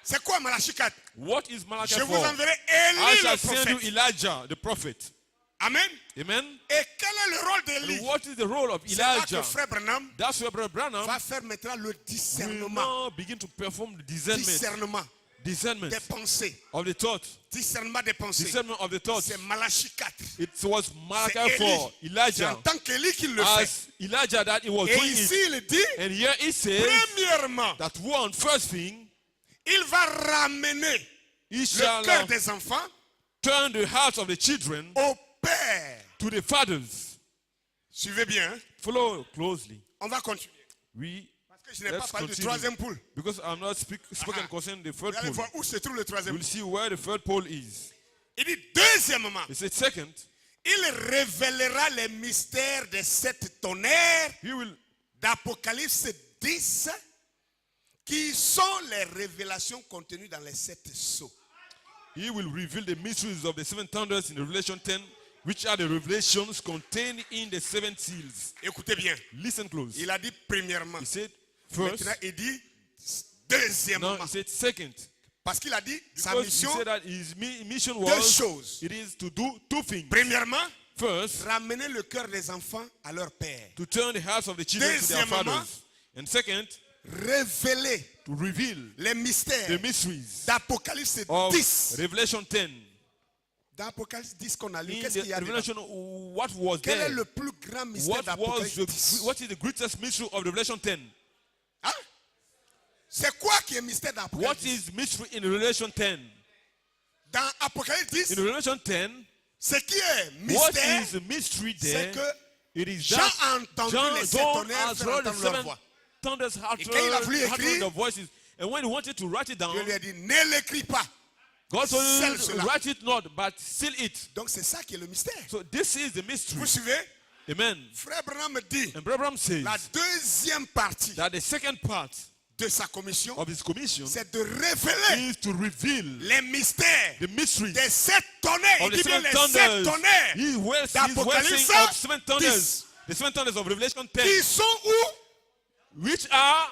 C'est quoi Malachie 4? What is Malachi Je vous 4? enverrai I Élie shall le send you prophète. Elijah, the prophet. Amen. Amen. Et quel est le rôle d'Élie? And what is the role of C'est là que Elijah? Frère Branham That's where Brother Branham va faire maintenant le will discernement. now begin to perform the discernment Discernement des pensées. of the thought. Discernement des pensées. Discernment of the thoughts. C'est Malachie 4. It was C'est Malachi 4, Élie. C'est Elijah. en tant qu'Élie qu'il le fait. As Elijah that he was Et doing ici, it. il dit, And here it says premièrement, that one first thing, il va ramener he le shall cœur des enfants turn the hearts of the children au Père. to the fathers. Suivez bien, hein? Follow closely. On va continuer. We, Parce que je n'ai pas let's parlé du continue. troisième poule. Because I'm not spoken concerning the Vous third allez pole. voir où se trouve le troisième We'll poule. see where the third pole is. Il dit, deuxièmement, He said, second, il révélera les mystères des 7 tonnerres he will d'Apocalypse 10 qui sont les révélations contenues dans les 7 sceaux. reveal the mysteries of the 7 thunders in Revelation 10, which are the revelations contained in the 7 seals. Écoutez bien, Listen close. il a dit premièrement. He said first. Maintenant, il dit Now deuxièmement. he said second. Parce qu'il a dit sa Because he mission, said that his mission deux was, choses. it is to do 2 things. Premièrement, First, ramener le cœur des enfants à leur père. to turn the hearts of the children to their Deuxièmement, fathers. And second, Révéler to reveal les mystères the mysteries d'Apocalypse of 10. Revelation 10. Dans Apocalypse 10 qu'on a lu, In qu'est-ce the qu'il y a dedans? Revelation, what was Quel est there? le plus grand mystère d'Apocalypse 10? What is the greatest mystery of Revelation 10? Hein? C'est quoi qui est mystère dans What Apocalypse 10? is mystery in Revelation 10? Dans Apocalypse 10, In Revelation 10, ce qui est what mystère, is the mystery c'est there? que It is Jean that a entendu John les sept tonnerres has faire heard the entendre leur seven voix. thunders Et quand il a voulu uttering écrire, the voices. And when he wanted to write it down, Je lui ai dit, ne l'écris pas. God told Scelle him, cela. write it not, but seal it. Donc c'est ça qui est le mystère. So this is the mystery. Vous suivez? Amen. Frère Branham me dit, And Brother Branham says la deuxième partie that the second part de sa commission, of his commission c'est de révéler is to reveal les mystères the mysteries des sept tonnerres. of Il the dit bien seven les sept thunders. tonnerres He's well d'Apocalypse sing of seven 10. thunders. The seven thunders of Revelation 10, qui sont où? which are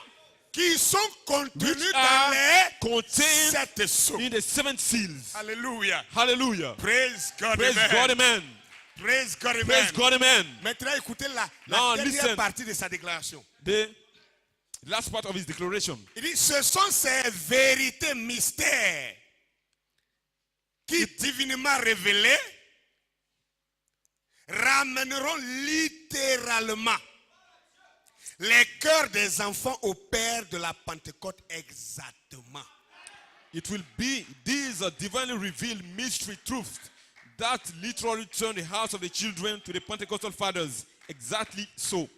Qui sont contenus which dans are les contained sept sceaux. in the seven seals. Alléluia. Hallelujah. Praise God. Praise Amen. God, amen. Praise God. Amen. Praise God, amen. Maintenant, écoutez la Now, dernière listen. partie de sa déclaration. The last part of his declaration. Il dit, ce sont ces vérités mystères qui, divinement révélées, ramèneront littéralement les cœurs des enfants au Père de la Pentecôte exactement. It will be these divinely revealed mystery truths that literally turn the hearts of the children to the Pentecostal fathers. Exactly so.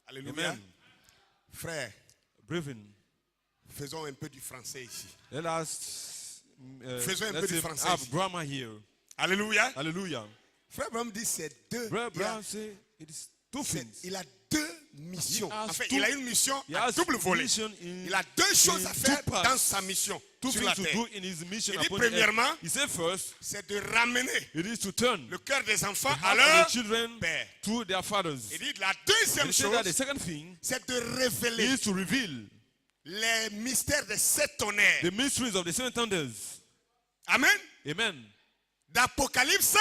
Alléluia. Amen. Frère, Brethren, faisons un peu du français ici. let us Faisons un peu let's du français have ici. grammar here. Alléluia. Hallelujah. Frère Branham dit c'est deux. Brother il, a, Brown say it is two things. il a deux missions. He has En fait, two- il a une mission he à has double volet. mission in- Il a deux choses in à faire two parts. dans sa mission Two sur things la to terre. do in his mission Il dit upon the earth. premièrement, He said first, c'est de ramener it is to turn le cœur des enfants the à heart leur of the children père. to their fathers. Il dit la And deuxième he said that the chose, second thing c'est de révéler is to reveal les mystères des sept tonnerres. the mysteries of the seven thunders. Amen. Amen. D'Apocalypse.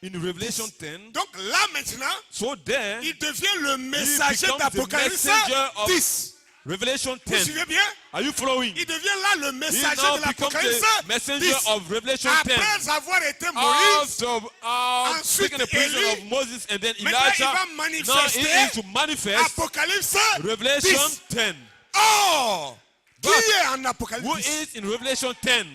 In Revelation 10, Donc là maintenant, so there, il devient le messager becomes the d'Apocalypse messenger of 10. Revelation Vous 10. suivez bien? Are you following? Il devient là le He messager now de becomes l'Apocalypse the messenger 10. of Revelation 10. Après avoir été Moïse, After taking the position Élie, of Moses and then maintenant il Elijah, va now manifester he is to manifest Apocalypse Revelation 10. 10. Or, qui But est en Who Apocalypse 10? is in Revelation 10?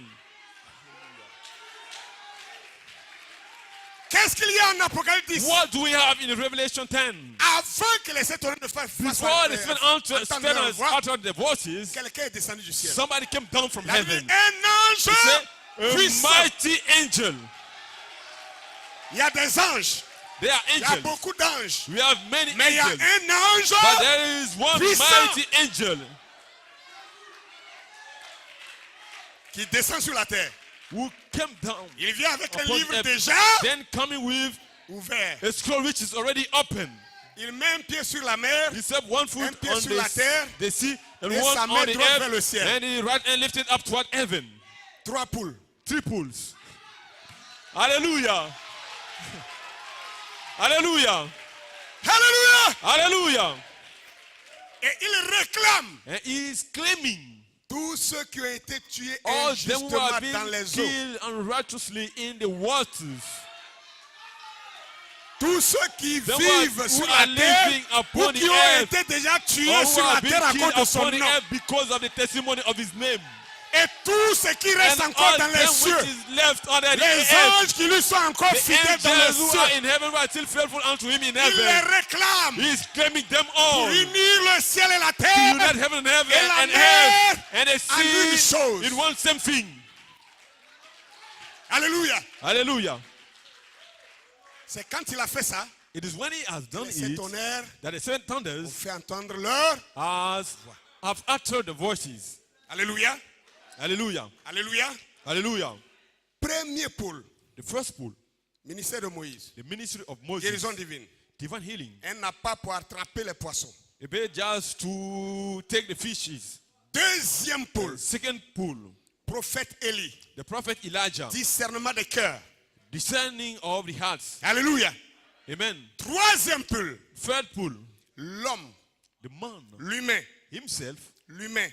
Qu'est-ce qu'il y a en Apocalypse 10? What do we have in Revelation 10? Avant que les sept tonnerres ne fassent Before the seven entendre leur thunders voix, uttered their voices, quelqu'un est descendu du ciel. somebody came down from Il a vu heaven. un He ange said, a puissant. mighty angel. Il y a des anges. There are Il y a angels. beaucoup d'anges. We have many Mais il y a angels. un ange But there is one puissant mighty angel qui descend sur la terre. who came down, Il vient avec un upon livre earth, déjà then coming with ouvert. a scroll which is already open. Il met un pied sur la mer. He set one foot Un pied on sur la terre, the sea and et one sa on main the droite vers earth, le ciel. and the right hand lifted up toward heaven. 3 poules. 3 pools. Hallelujah. Hallelujah. Alléluia. Hallelujah. Et il réclame And he is claiming tous ceux qui ont été tués all them who injustement have dans been les eaux. killed unrighteously in the waters. Tous ceux qui Them vivent who sur are la terre living ou upon qui the ont earth, été déjà tués or who sur la have been terre à killed cause de son upon the nom. earth because of the testimony of his name. Et tout ce qui reste And encore all dans them les which cieux, is left under the les earth, anges qui lui sont encore the fidèles dans les angels who are cieux, in heaven who are still faithful unto him in il les heaven. réclame He is claiming them pour all. unir le ciel et la To terre unite heaven and heaven et la and mer earth and the en une sea chose. in one same thing. Alléluia. Hallelujah. C'est quand il a fait ça, It is when he has done les sept it tonnerres that the seven ont thunders fait entendre leur. have uttered the voices. Alléluia. Hallelujah. Alléluia. Hallelujah. Premier pôle, The first pool, ministère de Moïse, the ministry of Moses, guérison divine. divine healing. Elle n'a pas pour attraper les poissons. A bit just to take the fishes. Deuxième pôle, Second pool, prophète Élie, the prophet Elijah, discernement des cœurs. discerning of the hearts. Alléluia. Amen. Troisième pôle, Third pool, l'homme, the man l'humain, himself, l'humain,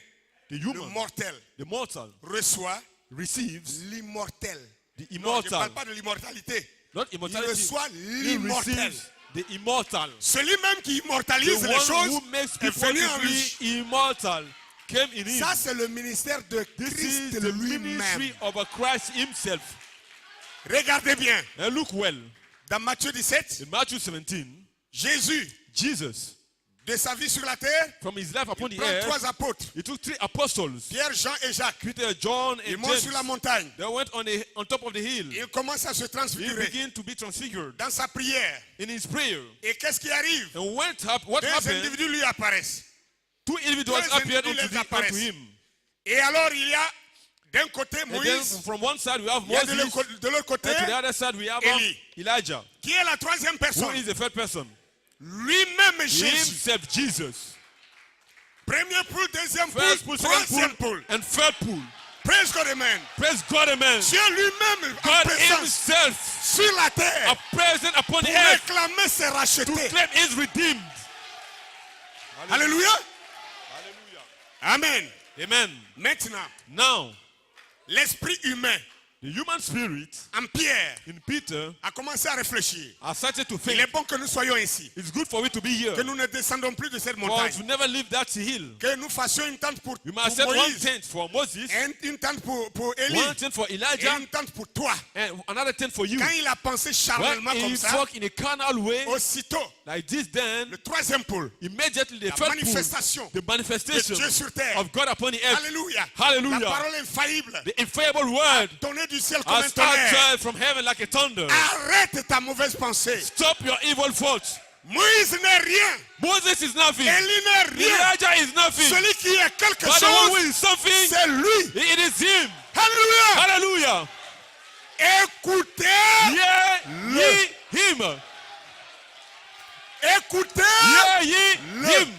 the le human, mortel, the mortal, reçoit receives l'immortel. the Non, je ne immortal. parle pas de l'immortalité. Not Il immortality. reçoit He l'immortel. receives the immortal. Celui même qui The immortalise les one choses who makes est people venu en to lui. be immortal came in him. Ça, c'est le ministère de This Christ is the lui-même. ministry of a Christ himself. Regardez bien. And look well. Dans Matthieu 17, In Matthew 17, Jésus, Jesus, de sa vie sur la terre, from his life upon the prend 3 earth, apôtres, he took 3 apostles, Pierre, Jean et Jacques. Peter, John, Ils and montent sur la James. montagne. They went on top of the hill. Ils commencent à se He transfigurer began to be transfigured dans sa prière. in his prayer. Et qu'est-ce qui arrive? And what 2 happened? individus lui apparaissent. 2 individuals Deux appeared individus unto apparaissent. him. Et alors, il y a d'un côté And then Moïse, from one side we have il y a Moses, de l'autre côté, and to the other side we have Eli. Elijah, qui est la troisième who personne. is the third person. Lui-même Jésus. Himself, Jesus. Premier poule, deuxième First poule, pool, second troisième pool, poule. and third pool. Praise God, amen. Praise God, amen. Dieu lui-même en God présence himself, sur la terre a present upon the pour earth réclamer ses to rachetés. claim is redeemed. Alléluia. Hallelujah. Amen. Amen. Maintenant, Now, l'esprit humain the human spirit en Pierre in Peter a commencé à réfléchir. has started to Il think est bon que nous soyons ici. it's good for we to be here. Que nous ne descendons plus de cette For montagne. to never leave that hill. Que nous fassions une tente pour You must set one Moïse, tent for Moses, une tente pour Élie, one tent for et Elijah, une tente pour toi. and another tent for you. Quand il a pensé When charnellement he comme ça, spoke in a carnal way, aussitôt, like this, then le troisième pôle, immediately the la third pool, manifestation the de manifestation Dieu sur terre. of God upon the earth, Alléluia. Hallelujah. La parole infaillible, the infallible word, donnée du ciel comme un has tonnerre. uttered from heaven like a thunder. Arrête ta mauvaise pensée. Stop your evil thoughts. Moïse n'est rien. Moses is nothing. Élie n'est rien. Elijah is nothing. Celui qui est quelque But the one who chose, is something, c'est lui. it is him. Alléluia. Hallelujah. Écoutez. Hear ye him. Écoutez. Hear ye Le. him.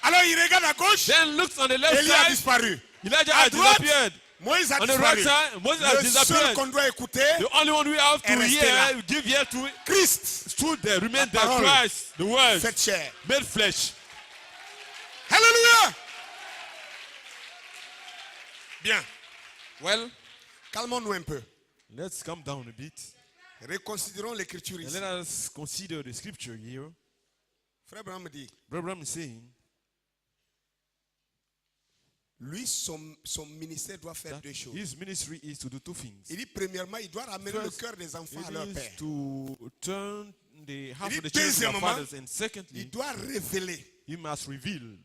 Alors il regarde à gauche. Then looks on the left Élie a side. disparu. Elijah À has droite, disappeared. Moïse a On the right disparu. side, Moses has Le seul disappeared. qu'on doit écouter, The only one we have to est resté là. hear, give ear to it, Christ, stood there, remained there. parole. Christ, the word, cette chair. made flesh. Alléluia. Bien, Well, calmons-nous un peu. let's calm down a bit Reconsidérons l'écriture and ici. let us consider the scripture here. Frère Branham dit, Brother Branham is saying lui, son ministère doit faire that deux choses. his ministry is to do 2 things. Il dit, premièrement, il doit ramener le First, cœur des enfants à leur It père. is to turn the heart Il of dit, the children to their deuxièmement, fathers, and Il secondly, doit révéler he must reveal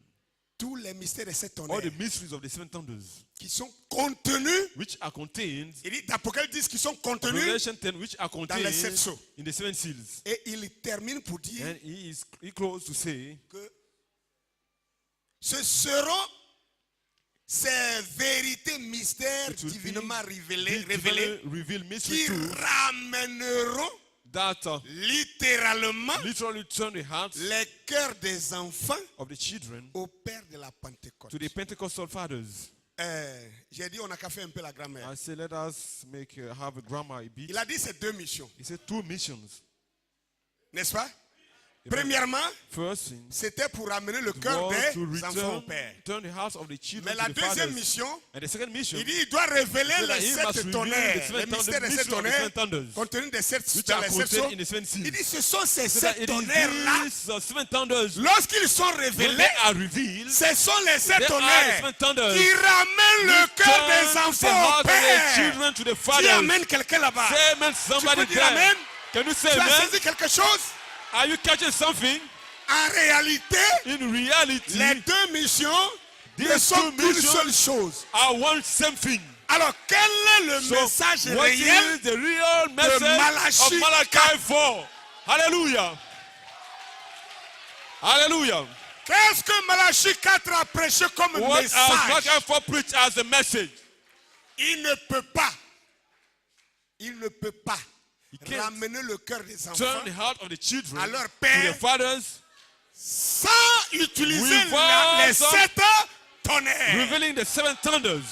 tous les mystères de cet all honneur the mysteries of the 7 thunders, qui sont contenus. which are contained, Il dit, d'Apocalypse 10, qui sont contenus. Revelation 10, which are dans les 7 contained sceaux. in the 7 seals. Et il termine pour dire And he closed to say que ce seront ces vérités mystères it will divinement be révélées, divinely revealed mystery qui truth ramèneront that littéralement literally turn the hearts les cœurs des enfants of the children au Père de la Pentecôte. to the Pentecostal fathers. J'ai dit, on n'a qu'à faire un peu la grammaire. I say, let us have a grammar a bit. Il a dit ces deux missions, He said 2 missions. n'est-ce pas? Premièrement, First thing c'était pour ramener le cœur was to des enfants au return, Père. turn the hearts of the children Mais la to the deuxième fathers. mission, And the second mission, il dit, il doit révéler so that les he 7 must reveal tonnerres, the les seven mystères de thunders, ces mystery of the tonnerres, 7 thunders, contenus des 7 which dans are les 7 sceaux. contained in the 7 Il seals. dit, ce sont ces So that 7 it is tonnerres-là, these 7 thunders, lorsqu'ils sont when révélés, they are revealed, ce sont les 7 they are the tonnerres 7 thunders, qui ramènent le cœur turn des the enfants heart au of the Père. children to the Tu fathers. amènes quelqu'un là-bas. Say amen, Tu somebody peux dire amen? there. Can you say Tu as amen? saisi quelque chose? Are you catching something? En réalité, In reality, les deux missions ne these sont two qu'une missions seule chose. are one same thing. Alors, quel est le So, message what réel is the real message of Malachi Malachi 4? Hallelujah. Hallelujah. Qu'est-ce que Malachi 4 a prêché comme What has Malachi message? 4 preached as a message? Il ne peut pas can't ramener le cœur des Turn enfants the heart of the children à leur to père their fathers, sans utiliser Without les 7 tonnerres. revealing the 7 thunders.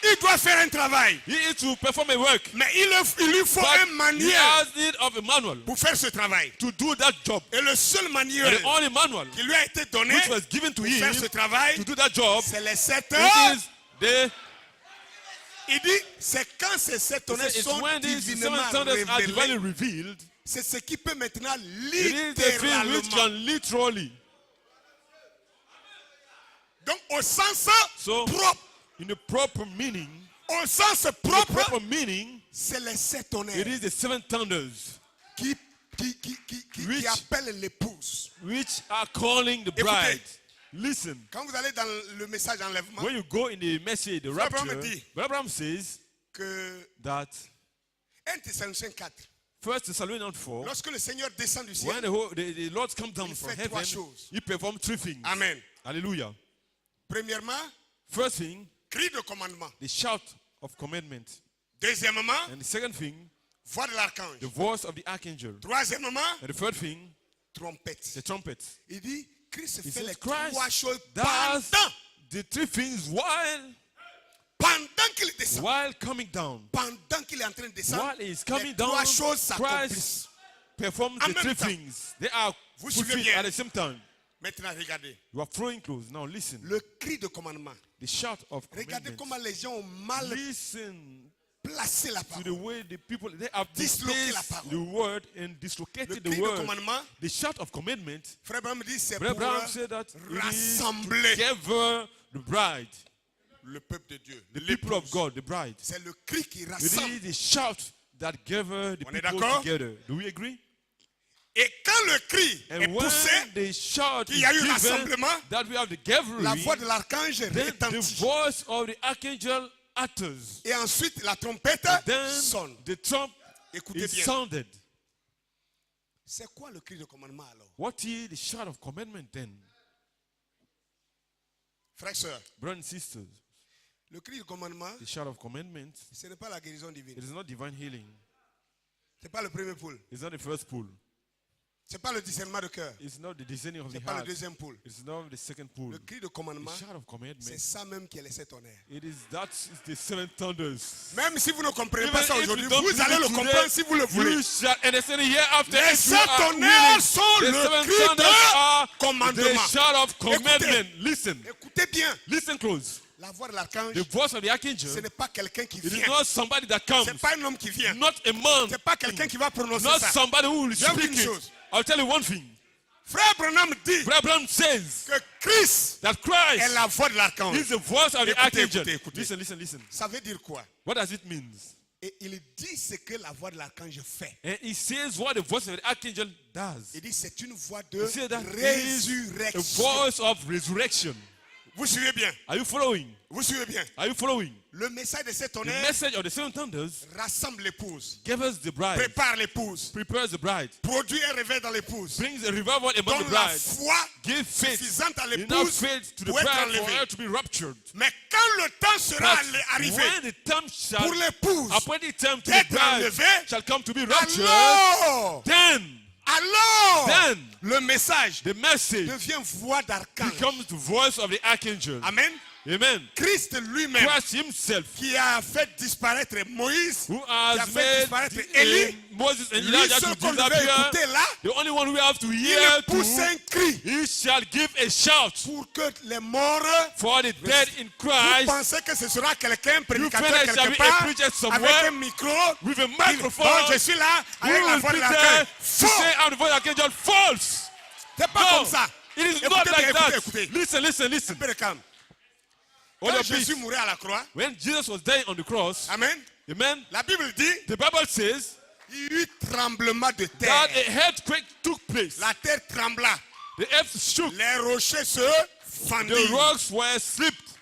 Il doit faire un travail, He is to perform a work, mais il lui faut but un he manuel has need of a manual pour faire ce travail. to do that job. Et le seul And manuel the only manual qui lui a été donné which was given to pour faire him ce travail, to do that job, c'est les 7 it is the Il dit, c'est quand ces 7 tonnerres it's sont when these 7 divinement thunders are divinely révélés, revealed, c'est ce qui peut maintenant it is the thing which littéralement. can literally. au sens So, propre. in the proper meaning, Au sens the propre, proper meaning, c'est les 7 it tonnerres is the 7 thunders qui Which- appellent l'épouse. which are calling the Écoutez. bride. Listen, Quand vous allez dans le message enlèvement, when you go in the message, the Abraham rapture, dit- Abraham says que that 1 Thessaloniciens 4, 1 Thessalonians 4, lorsque le Seigneur descend du when ciel, the Lord comes down Il from fait heaven, trois choses. he performs 3 things. Amen. Hallelujah. Premièrement, First thing, cri de commandement. the shout of commandment. Deuxièmement, And the second thing, voix de l'archange. the voice of the archangel. Troisièmement, And the third thing, trompette. the trumpet. Il dit, Christ He fait says les Christ 3 choses does pendant the 3 things qu'il descend. while coming down. Pendant qu'il est en train de descendre, While he is coming les down, 3 choses s'accomplissent. Christ performs En the même 3 temps. things. They are Vous suivez fulfilled bien. at the same time. Maintenant, regardez. You are throwing clothes. Now listen. Le cri de commandement. The shout of Regardez commandment. comment les gens ont mal Listen placé la to parole. the way the people, they have Disloqué la displaced parole. the word and Le dislocated cri the de word. commandement, The shout of commandment, Frère Abraham dit, c'est Brother pour Abraham said that it is rassembler to gather the bride, le peuple de Dieu. the people of l'épouse. God, the bride. C'est le cri qui It rassemble. is the shout that gather the On est people d'accord? together. Do we agree? Et quand le cri est And when poussé, the shout qu'il is y a eu given, rassemblement, that we have the la gathering, voix de l'archange then the retentit. voice of the archangel utters. Et ensuite, la trompette Then sonne. the trump Écoutez is bien. sounded. C'est quoi le cri de commandement alors? What is the shout of commandment then? Frères et sœurs, Brothers and sisters, le cri de commandement, the shout of commandment, ce n'est pas la guérison divine. it is not divine healing. Ce n'est pas le premier poule. It's not the first pull. Ce n'est pas le discernement de cœur. It's not the discerning of Ce the n'est pas le heart. deuxième poule. It's not the second pull. Le cri de The commandement, shout of c'est commandment, ça même qui est les 7 tonnerres. it is that is the 7 thunders. Même si vous ne comprenez Even pas ça if aujourd'hui, you don't vous allez le believe comprendre today, si vous le voulez. You shall understand it hereafter Les if you 7 are tonnerres willing. sont The le 7 cri thunders de are the commandement. shout of commandment. Listen, Écoutez bien, listen close. la voix de l'archange, The voice of the ce archangel, n'est pas quelqu'un qui it is vient. not somebody that Ce comes, n'est pas un homme qui vient. not a man, Ce n'est pas quelqu'un qui va prononcer not ça. somebody who will Je vais vous dire speak une it. chose. I'll tell you one thing. Frère Branham dit Brother Abraham says que Christ that est Christ la voix de l'archange. is the voice of the Écoutez, archangel. écoutez, écoutez. Listen, listen, listen. Ça veut dire quoi? What does it mean? Et il dit ce que la voix de l'archange fait. And he says what the voice of the archangel does. Il dit c'est une voix de He says that it is a résurrection. voice of resurrection. Vous suivez bien? Are you following? Vous suivez bien? Are you following? Le message de cet The tonnerre message of the 7 thunders rassemble l'épouse, gathers the bride, prépare l'épouse, prepares the bride, produit un réveil dans l'épouse, brings a revival among the donne la bride, foi give faith, suffisante à enough l'épouse faith to the pour être bride for enlevée. her to be raptured. Mais quand le temps sera But arrivé when the time shall, pour l'épouse appointed time to the d'être bride enlevée, shall come to be raptured, alors, then le message the message devient voix d'archange. becomes the voice of the archangel. Amen. Amen. Christ lui-même Christ himself, qui a fait disparaître Moïse, who qui a has fait made disparaître Élie, Moses and lui Elijah seul to qu'on devait disappear, écouter là, the only one we have to il hear pousse to, un cri he shall give a shout pour que les morts. for the dead in Vous Christ pensez que ce sera quelqu'un, un prédicateur feel like quelque shall be a part, preacher avec somewhere un micro, with a dit, microphone. bon, je suis là, Who avec la will voix de be l'archange. there to Faux! say out the voice of the archangel? False. C'est pas No, comme ça. it is Écoutez not bien, like écoutez, that. écoutez. Listen, listen, Un listen. peu de calme. Hold Quand your Jésus peace. mourait à la croix, When Jesus was dying on the cross, Amen, amen, la Bible dit, the Bible says il y eut tremblement de that terre. a earthquake took place. La terre trembla. The earth shook. Les rochers se The fendirent. rocks were slipped.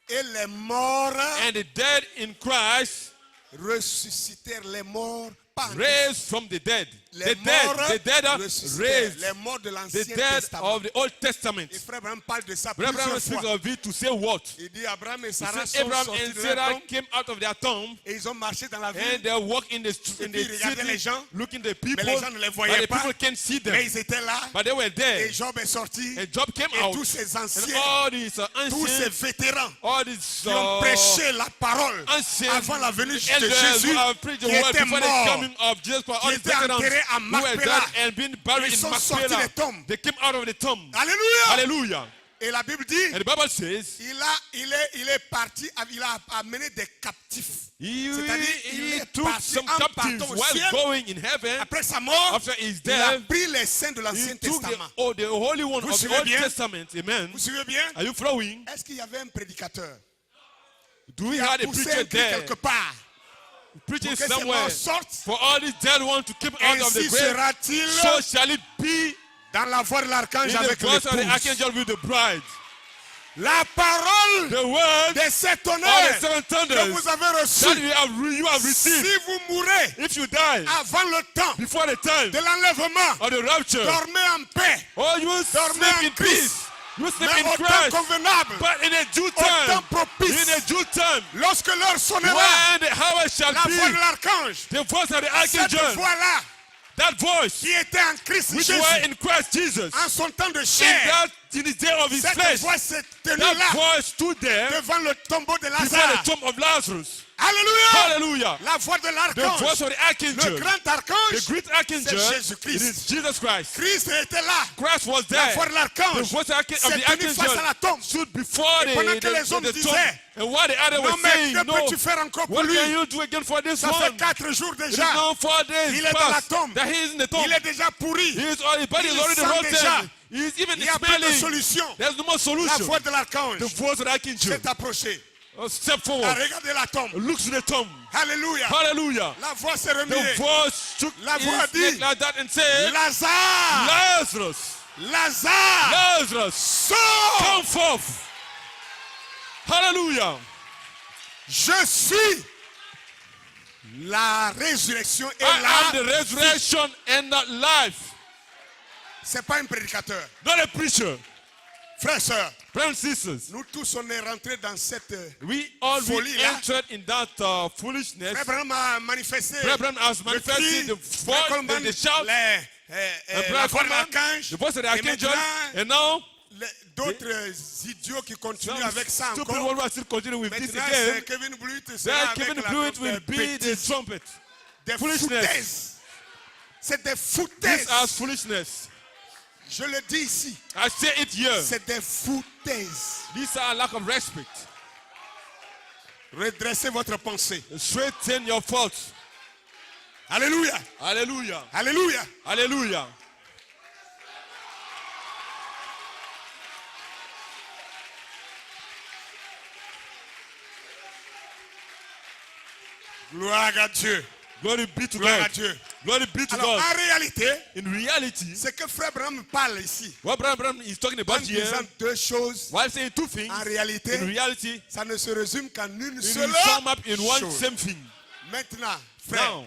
Et les morts And the dead in Christ ressuscitèrent. Les morts, pas en raised from the dead. les The morts dead are ressuscitèrent. raised. Les morts de The l'Ancien dead Testament. of the Old Testament. Et frère Abraham parle de ça Brother Abraham plusieurs speaks fois. of it to say what? Il dit Abraham et He Sarah says sont Abraham sortis and de leur Sarah tombe came out of their tomb et ils ont marché dans la and ville. they walk in the Et puis, ils regardaient les city gens, looking the people, mais les gens ne les but voyaient the pas. people can't see them. Mais ils étaient là. But they were Et there. Job est sorti. And Job came Et out. tous ces And anciens, all these tous ces ancients, vétérans all these qui ont prêché la parole anciens avant la venue de elders Jésus, who have preached the qui word étaient before the morts, coming of Jesus Christ, all qui the étaient veterans enterrés à who were Machpéla. dead and been buried Ils in sont sortis Machpéla. des tombes. They came out of the tomb. Alléluia. Hallelujah. Et la Bible dit, And the Bible says il est parti, il a amené des captifs. C'est-à-dire, il He est took parti some en captives partant au while ciel. going in heaven. Après sa mort, After his il a death, pris les saints de l'Ancien he took Testament. the Holy One Vous of the suivez Old bien? Testament. Amen. Vous suivez bien? Are you following? Est-ce qu'il y avait un prédicateur Do we qui a have a poussé preacher un cri there? quelque part Preaching pour que ces somewhere morts sortent? for all these dead ones to keep out of the Ainsi grave. sera-t-il So shall it be dans la voix de in l'archange the avec voice of the l'épouse. archangel with the bride. La parole The word des sept of the tonnerres seven que thunders vous avez that reçues, you have received. si vous mourrez If you die avant le temps before the time de l'enlèvement, of the rapture, dormez en paix, or you will dormez sleep en in Christ, peace. You sleep mais in au temps Christ. convenable, But in a due au temps time, propice, in a due time, lorsque l'heure sonnera, when the hour shall la voix de be, l'archange, the voice of the cette archangel, voix-là that voice qui était en Christ which Jésus, were in Christ Jesus, en son temps de in chair, his day of his cette flesh, voix s'est tenue that là, voice stood there devant le tombeau de before the Lazare. tomb of Lazarus. Alléluia! Hallelujah. La voix de The l'archange, voice of the le archangel, grand the archange, great archangel, c'est Jésus-Christ. it is Jesus Christ. Christ était là. Christ was La there. voix de The l'archange voice of s'est the tenue face à la tombe. archangel stood before Et pendant que les hommes the tomb. disaient, And while the other non was mais saying, que no, peux-tu faire encore pour what lui? can you do again for this Ça fait one? 4 jours It is déjà. now 4 days Il est dans la past tombe. that he is in the tomb. Il est déjà pourri. His body is Il already sent déjà. rotten. He is even Il n'y a pas de smelling. solution. There's no more La solution. voix de l'archange The voice of the archangel s'est approchée. step A forward. regardé la tombe. Look to the tomb. Alléluia. Hallelujah. La voix s'est The remuée. voice took La voix his dit, neck like that and said, Lazare, Lazarus, Lazare, Lazarus, sors. come forth. Hallelujah. Je suis la résurrection et I am the la... resurrection and the life. C'est pas un prédicateur. Not a preacher. Frères, sœurs, Brothers and sisters, nous tous on est rentrés dans cette... we all Folie, là. entered in that foolishness. Frère Branham a manifesté Abraham has le manifested cri, the Frère voice, Coleman, the shout, la voix de l'archange, the voice of the et archangel, maintenant, and now d'autres idiots qui continuent some avec ça stupid encore. one will still continue with this Maintenant, again. c'est Kevin Blute sera Then avec Kevin la Blewett will be the bêtise. trumpet. Des foolishness. foutaises. C'est des This foutaises. is foolishness. Je le dis ici. I say it here. C'est des foutaises. These are lack of respect. Redressez votre pensée. Straighten your thoughts. Alléluia. Hallelujah. Alléluia. Hallelujah. Gloire à Dieu. Glory be to Gloire à God. Dieu. Glory be to Alors, God. en réalité, In reality, ce que Frère Branham parle ici, what Abraham is talking en about here, disant deux choses, while saying two things, en réalité, in reality, ça ne se résume qu'en une it seule will sum up in one chose. same thing. Maintenant, frère, Now,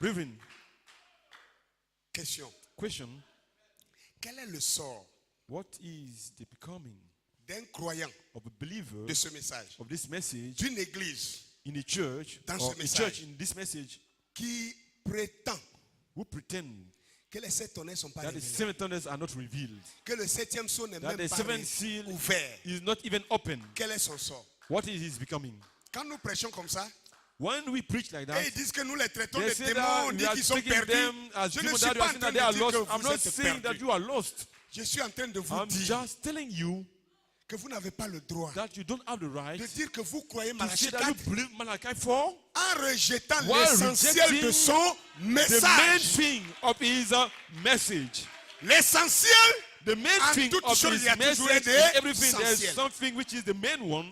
brethren, question. question, Quel est le sort what is the becoming d'un croyant of a believer de ce message, of this message d'une église in a church, Dans or ce a message. church in this message, qui prétend who pretend que les sept tonnerres ne sont pas that the révélés, seven thunders are not revealed, que le septième sceau n'est that même the pas seventh seal ouvert? is not even open? Quel est son sort? What is his becoming? Quand nous prêchons comme ça, When we preach like that, et ils disent que nous les traitons they de say démons, that on we dit are qu'ils sont speaking perdus. them as Je ne demons suis that pas are en saying train that they are de dire lost. que I'm vous not êtes saying that perdus. you are lost. Je suis en train de vous I'm dire just telling you que vous n'avez pas le droit that you don't have the right de dire que vous croyez to Malachie say that you 4 believe Malachi 4, en rejetant while l'essentiel de rejecting son the main message. thing of his message. L'essentiel, The main En thing toute of chose, his il y a toujours message des is everything. There's essentiels. something which is the main one.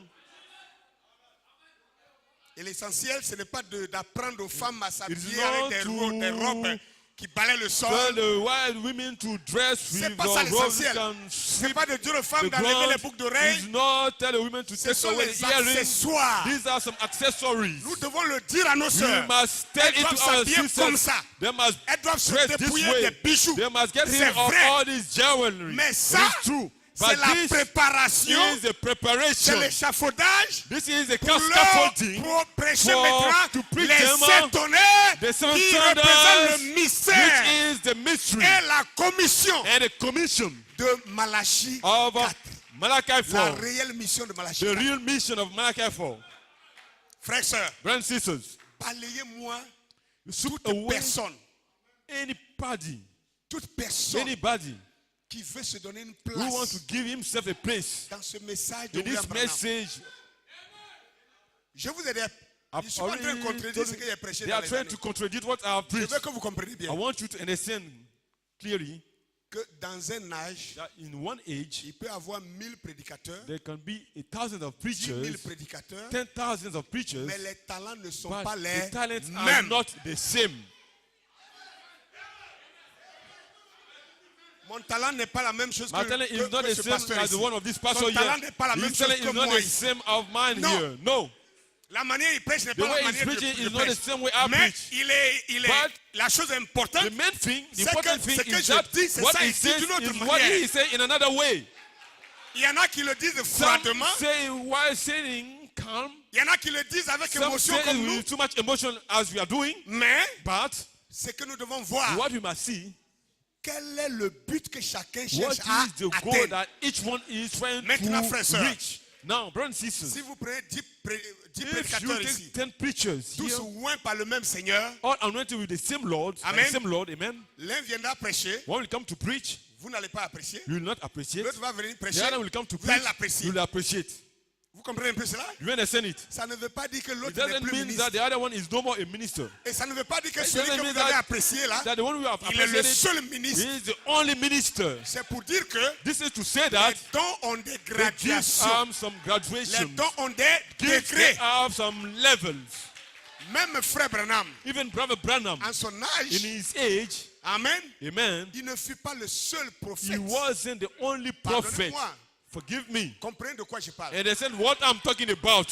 et l'essentiel, ce n'est pas d'apprendre aux femmes à It is s'habiller not avec to des robes qui balaient le sol. tell the wild women to dress C'est with pas ça the robes l'essentiel. can C'est sweep pas de dire aux femmes the d'enlever les ground. boucles d'oreilles. It's not tell the women to Ce take sont away les the earrings. accessoires. These are some accessories. Nous devons le dire à nos We sœurs. must tell Elles it doivent to our s'habiller comme sisters. ça. They must Elles doivent se dress this dépouiller way. des bijoux. They must get C'est rid of vrai. all this jewelry. Mais It ça, is true. c'est But la this préparation, is the c'est preparation. l'échafaudage This is the pour leur scaffolding pour prêcher for- maintenant to preach les them, sept tonnerres the seven qui thunders, représentent le which mystère is the mystery et la commission and the commission de Malachie of 4. Malachi La 4. réelle mission de Malachie The 4. real mission of Malachi 4. Frères et sœurs, Brothers and sisters, balayez-moi you sweep toute away personne, toute personne anybody qui veut se donner une who wants to place give himself a place dans ce message de in this William Branham. message. Je vous ai dit, Je suis pas en train de contredire ce que j'ai prêché they dans are les trying années. to contradict what I have Je preached. veux que vous compreniez I bien want you to understand clearly que dans un âge, that in one age, il peut y avoir 1000 prédicateurs, there can be 1,000 of 10 000 preachers, prédicateurs, 10,000 of preachers, mais les talents ne sont but pas the les talents are mêmes. not the same. Mon talent n'est pas la même chose My que, talent is que not the ce same pasteur as the ici. one of this Son pastor talent here. n'est pas la même His chose talent que is not moi the ici. same of mine Non. here. No. La manière il prêche n'est The pas la way he's manière que preaching je is not the prêche. same way I Mais preach. il est But la chose importante, The main thing, the c'est important que thing ce que is je that dis, c'est what ça he ici says d'une autre is what manière. he says in another way. Il y en a qui le disent Some froidement, say while saying calm, il y en a qui le disent avec some émotion say comme nous, with too much emotion as we are doing, mais but ce que nous devons voir, what we must see, quel est le but que chacun what cherche à is the goal atteindre. that each one is trying Maintenant, frères et to sœurs, reach. Now, brothers and sisters, Si vous prenez 10 if you prédicateurs ici, take 10 preachers tous here, oints par le même Seigneur, all anointed with the same Lord, Amen. the same Lord, amen. l'un viendra prêcher, When we come to preach, vous n'allez pas apprécier. you will not appreciate. L'autre va venir prêcher, The other will come to vous allez preach, l'apprécier. you will appreciate. Vous comprenez un peu cela? You understand it? Ça ne veut pas dire que It l'autre n'est doesn't plus mean ministre. that the other one is no more a minister. Et ça ne veut pas dire que It celui doesn't que mean vous avez that- apprécié là, That the one we have il est le appreciated, seul he ministre. is the only minister. C'est pour dire que This is to say that les dons ont des the gifts graduations. have some Les graduation. dons ont des Gifts they degrés. have some levels. Même frère Branham, Even Brother Branham, en son in âge, his age, amen, amen, il ne fut pas le seul he prophète. wasn't the only prophet. Pardonnez-moi. Forgive me. Comprenez de quoi je parle. And they said what I'm talking about.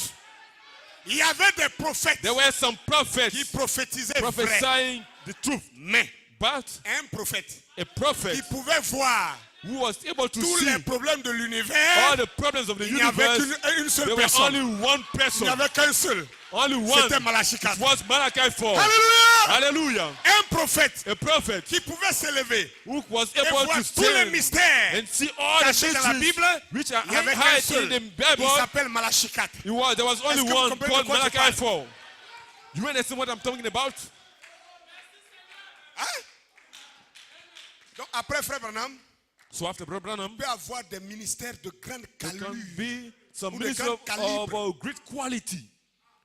Il y avait des prophètes There were some qui prophets prophétisaient vrai. prophesying the truth. Mais But un prophète a prophet qui pouvait voir who was able to tous see les problèmes de all l'univers, the problems of the il n'y avait universe, qu'une seule there was personne. only one Il n'y person. avait qu'un seul. Only one. C'était Malachie It 4. was Malachi 4. Alléluia! Hallelujah. Un prophète A prophet qui pouvait s'élever who was et able voir to tous les stand mystères and see all the cachés dans la mysteries Bible. which are Il n'y avait qu'un hidden seul. in the Il Bible. s'appelle Malachie 4. There was only Est-ce que vous one comprenez called de quoi je Malachi parle? 4. You understand what I'm talking about? Hein? Donc après Frère Branham, So after Brother Branham, il peut avoir des ministères de grande there can calibre. be some Ou de ministers grand calibre. of great quality.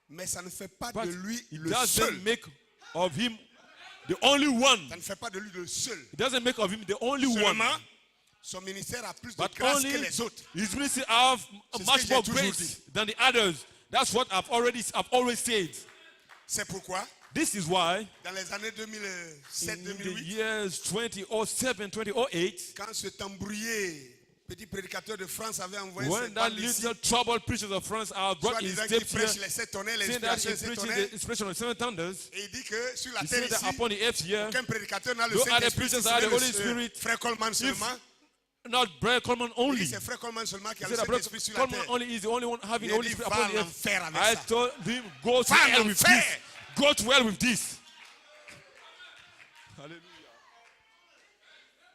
Mais ça ne fait pas But de lui it le seul. doesn't make of him the only one. Ça ne fait pas de lui le seul. It doesn't make of him the only one. Seulement, son ministère a plus de But grâce only que les autres. his ministry have C'est ce much que j'ai more toujours grace dit. than the others. That's what I've always said. C'est pourquoi, This is why dans les années in 2007-2008, the years 2007, 2008, quand ce tambouillé, petit prédicateur de France avait envoyé when ses that bandes ici, little troubled preachers of France are brought his soi-disant tapes qu'il here, prêche les 7 tonnerres, saying that l'inspiration des he's 7 preaching tonnerres, the inspiration of 7 thunders, et il dit que sur la he terre said that ici, upon the earth here, aucun prédicateur n'a le no other Saint-Esprit, preachers si are ce the n'est Holy Spirit. Frère Coleman seulement. not Brother Coleman Il only. dit c'est Frère Coleman seulement qui He a le said that Brother Saint-Esprit sur la Coleman terre. only is the only one having Il the Holy dit, Spirit va upon the en earth. enfer avec I ça. told him, go to Va hell en with enfer. this. Go to hell with this. Hallelujah.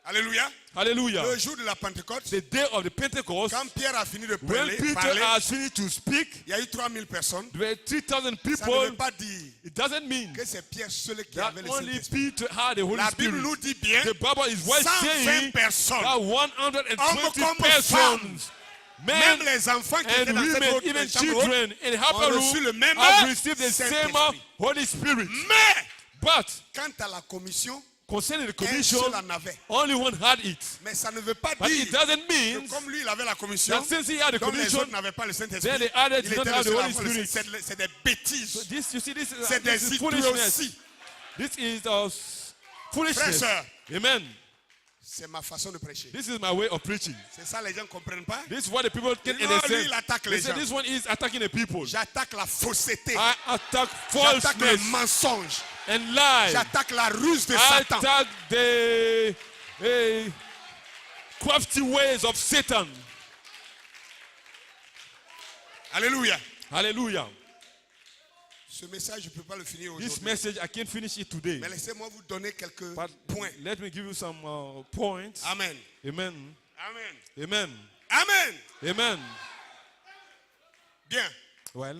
Alléluia. Hallelujah. Le jour de la Pentecôte, The day of the Pentecost, quand Pierre a fini de when Peter parler, has finished to speak, il y a eu 3000 personnes. there were 3,000 Ça ne people. veut pas dire It doesn't mean que c'est Pierre seul qui that avait le only Saint-Esprit. Peter had the Holy La Bible Spirit. nous dit bien The Bible is well 120 saying personnes, that 120 hommes comme persons, men même les enfants qui étaient and dans cette women, autre even chambre, children in the upper ont reçu room le même have received the same Saint-Esprit. Holy Spirit. Mais But quant à la commission, concerning the un commission, seul en avait. only one had it. Mais ça ne veut pas But it dire doesn't mean que comme lui, il avait la commission, that since he had the donc les commission, autres n'avaient pas le Saint-Esprit. then the others Il did not était have le the seul à Holy avoir le Spirit. Saint-Esprit. C'est des bêtises. This, you see, this is, C'est des this is idioties. foolishness. This is foolishness. Frères, Amen. c'est ma façon de prêcher. This is my way of preaching. C'est ça, les gens ne comprennent pas. This is what the people can Non, lui, understand. il attaque They les say gens. this one is attacking the people. J'attaque la fausseté. I attack J'attaque le falseness mensonge. and lie. J'attaque la ruse de I Satan. attack the crafty ways of Satan. Alléluia. Hallelujah. Ce message, je ne peux pas le finir This aujourd'hui. message, I can't finish it today. Mais laissez-moi vous donner quelques But points. let me give you some points. Amen. Amen. Amen. Amen. Amen. Amen. Bien. Well,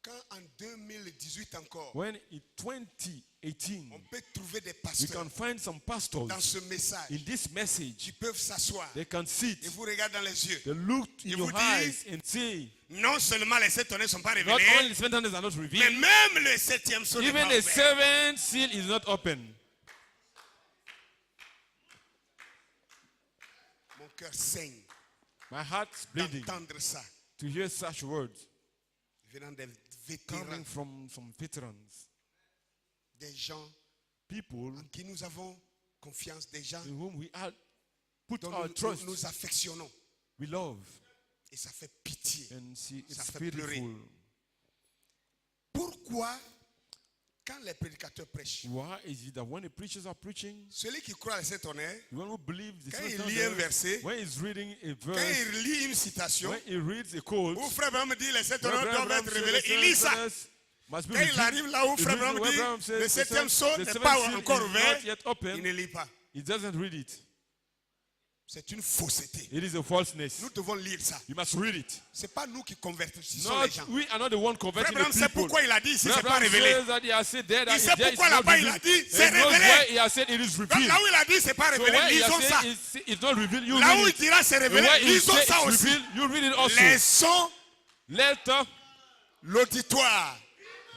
Quand en 2018 encore, when in 2018, on peut trouver des we pasteurs can find some pastors dans ce message in this message. qui peuvent s'asseoir They can sit, et vous regardent dans les yeux. they look in Ils your vous eyes disent, and say, non seulement les 7 tonnerres ne sont pas not révélés, only the seven thunders are not mais revealed, même le 7e sceau n'est even pas the ouvert. seventh seal is not open. Mon cœur saigne My heart's bleeding d'entendre ça to hear such words venant des coming vétérans, from some veterans, des gens people en qui nous avons confiance, des gens in whom we are put dont our trust, nous affectionnons. we love, Et ça fait pitié. and see Ça it's fait pleurer. pitiful. Pourquoi, quand les prédicateurs prêchent, Why is it that when the preachers are preaching, celui qui croit à ces tonnerres, the one who believes the quand seven il lit un thunders, verset, when he's reading a quand verse, il lit une citation, when he reads a quote, où Frère Branham dit les 7 where tonnerres Abraham doivent être says révélés, the il lit seven ça. thunders must be Quand il revealed, arrive là où he Frère reads Branham where dit Abraham says le the 7e sceau the n'est seventh pas seal encore is ouvert, not yet il open, ne lit pas. he doesn't read it. C'est une fausseté. It is a falseness. Nous devons lire ça. You must read it. Ce n'est pas nous qui convertissons Not, les gens. we are not the one Frère converting Branham the sait people. pourquoi il a dit ici, c'est pas Abraham révélé. says that he has said there that Il sait there is pourquoi not là-bas il a revealed. dit, c'est He knows révélé. where he has said it is Donc revealed. là où il a dit, c'est pas So révélé, where he lisons has ça. said it's not revealed, you Là où read il it. dira c'est And révélé, where he lisons says ça it's aussi. revealed, you read it also. Laissons Later, l'auditoire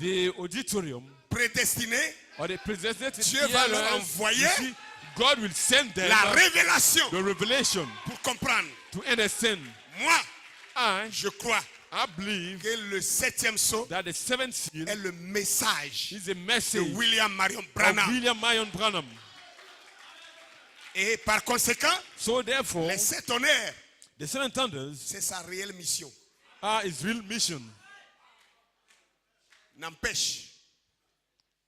the auditorium prédestiné, or the predestinated Dieu va leur hearers, envoyer you see, God will send them la révélation the revelation pour comprendre. to understand. Moi, I je crois believe que le 7e sceau that the seventh seal est le message is a de message William Marion of Branham. William Marion Branham. Et par conséquent, So therefore, les 7 tonnerres, the seven thunders c'est sa réelle mission. are his real mission. N'empêche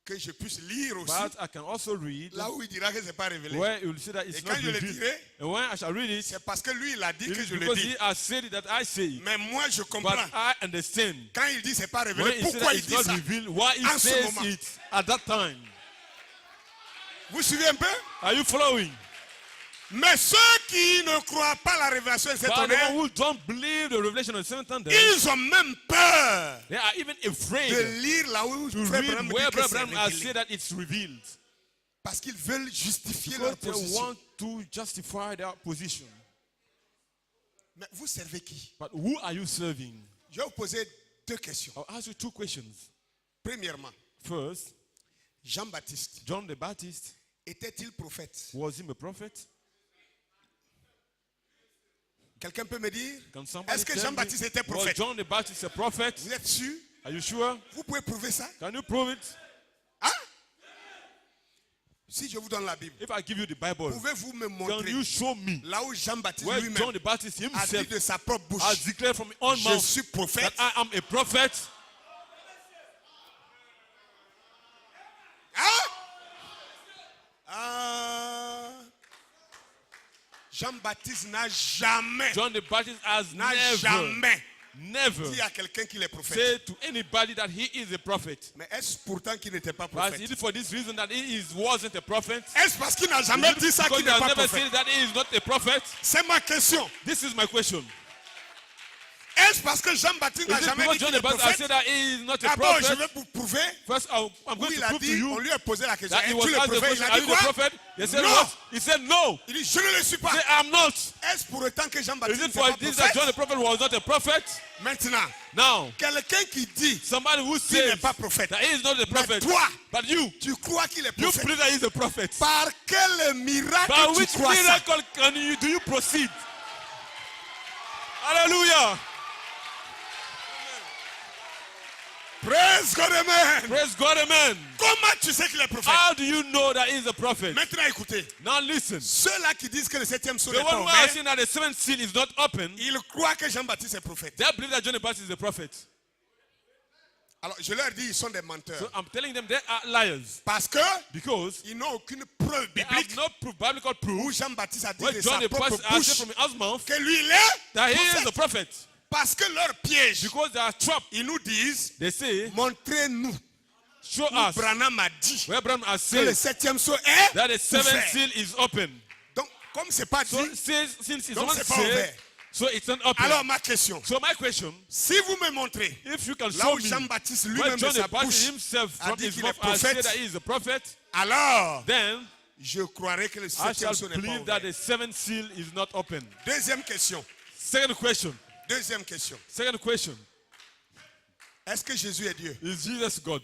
que je puisse lire aussi But I can also read là où il dira que ce n'est pas révélé. where you will see that it's Et not quand je le revealed. dirai, And when I shall read it, c'est parce que lui, il a dit it que is je le because dis. he has said it that I say it. Mais moi, je But comprends. I understand. Quand il dit c'est pas When révélé, he said pourquoi that il it's dit not ça? revealed, why he En ce says moment. it at that time. Vous suivez un peu? Are you following? Mais ceux qui ne croient pas la révélation de cet But the honneur, one who don't believe the revelation of the seven thunders, ils ont même peur they are even afraid de lire là où to Frère read Branham dit where que c'est Abraham has révélé. said that it's revealed. Parce qu'ils veulent justifier Because leur they position. want to justify their position. Mais vous servez qui? But who are you serving? Je vais vous poser 2 questions. I'll ask you 2 questions. Premièrement, First, Jean-Baptiste, John the Baptist, était-il prophète? was he a prophet? Quelqu'un peut me dire? Can somebody Est-ce que tell me, Jean-Baptiste était was prophète? John the Baptist a prophet? Vous êtes sûr? Are you sure? Vous pouvez prouver ça? Can you prove it? Hein? Si je vous donne la Bible, If I give you the Bible, pouvez-vous me can montrer you show me là où Jean-Baptiste where lui-même John the Baptist a dit himself de sa propre bouche, has declared from his own je mouth suis that prophète? I am a prophet? Hein? Ah. Jean-Baptiste n'a jamais, John the Baptist has jamais never dit à quelqu'un qu'il est prophète. said to anybody that he is a prophet. Mais est-ce pourtant qu'il n'était pas But prophète? is it for this reason that wasn't a prophet? Est-ce parce qu'il n'a jamais Is it dit ça because qu'il he n'est has pas never prophète? said that he is not a prophet? C'est ma question. This is my question. Est-ce parce que Jean-Baptiste Is n'a it jamais because dit John qu'il est the Baptist has prophète? said that he is not a D'abord, je prophet? vais vous prouver First, I'm où going il to a prove to dit, on you lui a posé la question, that he es-tu was le asked the prophète? question, Il a are dit you the quoi? prophet? He said Non. what? He said no. Il dit, je ne le suis pas. He said, I'm not. Est-ce pour autant que Is Jean-Baptiste it n'est for pas this that John the prophète? prophet was not a prophet? Maintenant, Now, quelqu'un qui dit somebody who qu'il n'est says pas prophète, that he is not a prophet, toi, but you tu crois qu'il est believe prophète. that he is a prophet. Par quel miracle By tu which crois ça? miracle do you proceed? Hallelujah. Praise God, amen. Praise God, amen. Comment tu sais qu'il est prophète? How do you know that he is a prophet? Maintenant, écoutez. Now listen. Ceux-là qui disent que le 7e sceau The n'est pas one who has ouvert, seen that the seventh seal is not open, ils croient que Jean-Baptiste est prophète. they believe that John the Baptist is a prophet. Alors, je leur dis, ils sont des menteurs. So I'm telling them they are liars Parce que because ils n'ont aucune preuve they biblique have no biblical où proof Jean-Baptiste a dit where de John sa the propre Baptist has bouche said from his mouth que lui, il est that he is a prophète. prophet. Parce que leur piège, Because they are trapped. ils nous disent, They say, montrez-nous show où us Branham a dit where Abraham has que le said 7e sceau est that the seventh ouvert. seal is open. Donc, comme c'est pas dit, So since it's donc not c'est pas said, ouvert. So it's not open. Alors ma question, So my question, si vous me montrez if you can là show où me Jean-Baptiste where lui-même de John sa the Baptist bouche himself a from dit his qu'il mouth est has said prophète, that he is a prophet, alors then je croirais que le I septième shall sceau n'est pas believe ouvert. that the seventh seal is not open. Deuxième question. Second question. Deuxième question. Second question. Est-ce que Jésus est Dieu? Is Jesus God?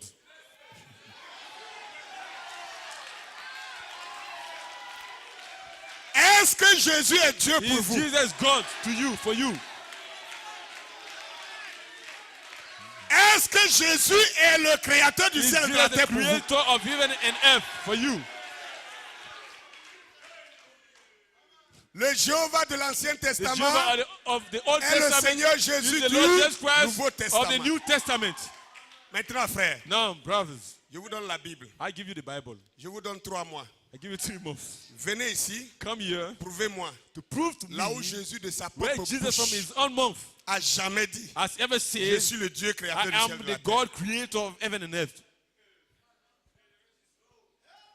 Est-ce que Jésus est Dieu pour Is vous? Jesus God to you, for you? Est-ce que Jésus est le créateur du Is ciel et de Jesus la the terre pour vous? creator of heaven and earth for you? Le Jéhovah de l'Ancien The Testament Jehovah of the Old est le Testament Seigneur is Jésus the du Lord Jesus Christ Nouveau of the Testament. New Testament. Maintenant, frère, Now, brothers, je vous donne la Bible. I give you the Bible. Je vous donne 3 mois. I give you 3 months. Venez ici, Come here prouvez-moi. to prove to Là où me Jésus de sa where propre Jesus from bouche his own mouth a jamais dit has ever je said, suis le Dieu I créateur du ciel am et de the la terre. God creator of heaven and earth.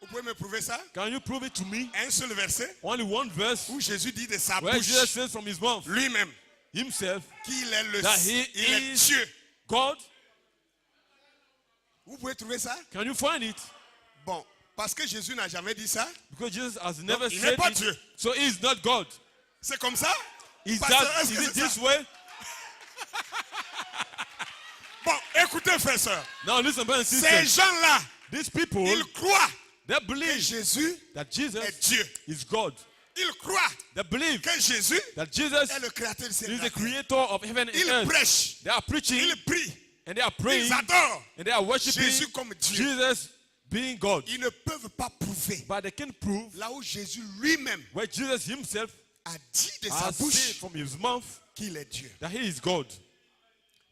Vous pouvez me prouver ça? Can you prove it to me? Un seul verset Only one verse où Jésus dit de sa where Jesus bouche says from his mouth lui-même himself qu'il est le that he il est is Dieu. God. Vous pouvez trouver ça? Can you find it? Bon, parce que Jésus n'a jamais dit ça, Because Jesus has never il said n'est pas it. Dieu. So he is not God. c'est comme ça? Is Pasteur, that est-ce is que it c'est this ça? way? Bon, écoutez, frère, sœur. Now listen, brothers and Ces sisters. gens-là, These people, ils croient they que believe Jésus that est Jesus Dieu. is God. Ils croient They believe que Jésus that Jesus est le créateur du ciel et is de la the terre. creator of heaven and Ils earth. prêchent, They are preaching ils prient, and they are praying ils adorent and they are worshiping Jésus comme Dieu. Jesus being God. Ils ne peuvent pas prouver But they can prove là où Jésus lui-même where Jesus himself a dit de sa has said bouche from his mouth qu'il est Dieu. that he is God.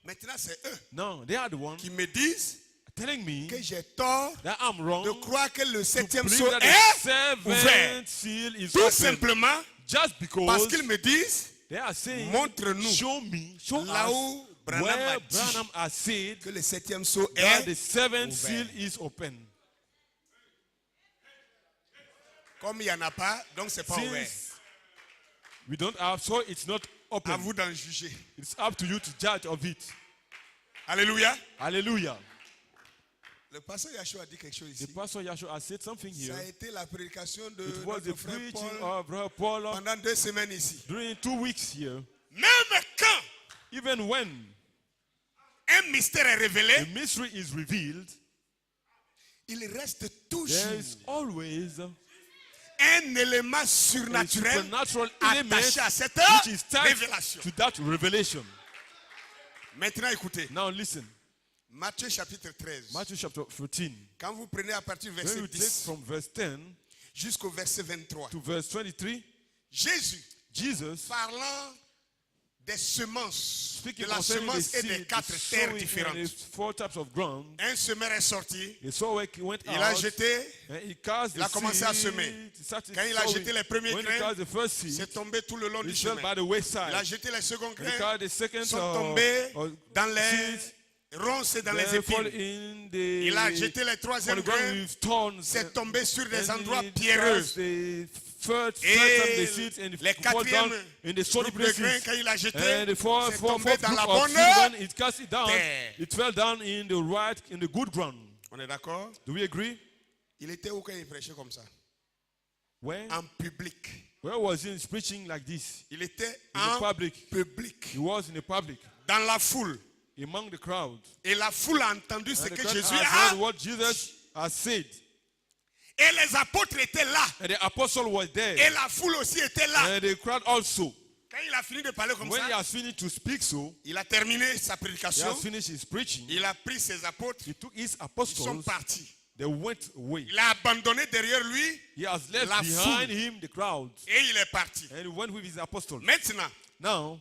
Maintenant, c'est eux Now they are the ones qui me disent telling me que j'ai tort that I'm wrong de croire que le to septième believe sceau that est the ouvert. seventh seal is Tout open. simplement Just parce because qu'ils me disent they are saying, montre-nous show me, show là us où Branham where a dit Branham has said que le septième sceau that est the seventh ouvert. seal is open. Comme il n'y en a pas, donc c'est pas ouvert. Since we don't have, so it's not À open. vous d'en juger. It's up to you to judge of it. Alléluia. Hallelujah. Le pasteur Yahshua a dit quelque chose The ici. pastor Yahshua has said something Ça here. a été la prédication de It was notre the frère preaching Paul of Brother Paul pendant 2 semaines ici. during 2 weeks here. Même quand Even when un mystère est révélé, the mystery is revealed, il reste there toujours is always un élément a surnaturel supernatural element attaché à cette which is tied révélation. to that revelation. Maintenant, écoutez. Now listen, Matthieu chapitre 13. Matthew chapter 13. Quand vous prenez à partir du When verset you take 10 from verse 10 jusqu'au verset 23, to verse 23, Jésus, Jesus, parlant des semences, speaking de la concerning the semence et des seed, 4 the terres sowing and the différentes, 4 types of ground, un semeur est sorti, the sower went il a out, jeté, and he cast il a the commencé à seed, semer. he started Quand il a sowing. jeté les premiers When he grains, cast the first seed, c'est tombé tout le long du it fell chemin. by the Il a wayside. jeté les seconds And he grains, cast the second sont tombés dans les seeds, ronces et dans les they fall épines. in the, Il a jeté les on troisièmes the ground grains, with thorns. c'est tombé sur des And endroits he pierreux. cast the third Et time the seeds and les it fall down quatrièmes in the solid groupes de grains, places. quand il a jeté, And the fourth c'est tombé dans group la of bonne seed, when it cast it down, terre. it fell down in the right, in the good ground. On est d'accord? Do we agree? Il était où quand il prêchait comme ça? Where? En public. Where was he preaching like this? Il était In the en public. public, He was in the public, dans la foule. among the crowd. Et la foule a entendu ce And the que crowd Jésus has a. heard what Jesus has said. Et les apôtres étaient là. And the apostle was there. Et la foule aussi était là. And the crowd also. Quand il a fini de parler comme When he ça, has finished to speak so, il a terminé sa he prédication. has finished his preaching. Il a pris ses apôtres. He took his Ils sont apostles. partis. They went away. Il a abandonné derrière lui He has left La behind foule. him the crowd. et il est parti. And he went with his apostles. Maintenant, Now,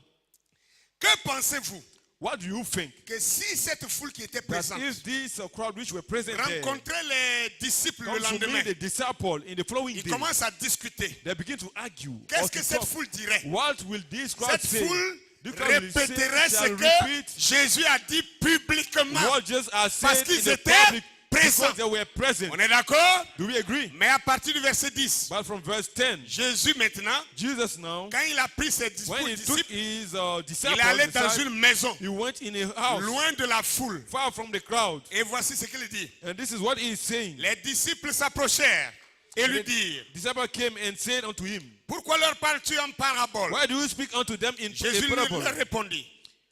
que pensez-vous what do you think? que si cette foule qui était That présente if this crowd which were present there rencontrait les disciples le comes to lendemain, meet the disciple in the following ils day, commencent à discuter. they begin to argue. or Qu'est-ce to que cette talk. foule dirait? What will this crowd Cette say? foule The crowd will say, répéterait ce shall que repeat Jésus a dit publiquement. what Jesus has Parce said in qu'ils the étaient public présents. Because they were present. On est d'accord? Do we agree? Mais à partir du verset 10, But from verse 10, Jésus maintenant, Jesus now, quand il a pris ses when he took disciples, his il est disciples allé dans aside, une maison, he went in a house, loin de la foule. far from the crowd. Et voici ce qu'il dit. And this is what he is saying. Les disciples s'approchèrent et lui dirent, Disciples came and said unto him, pourquoi leur parles-tu en parabole? why do you speak unto them in Jésus a parable? leur répondit,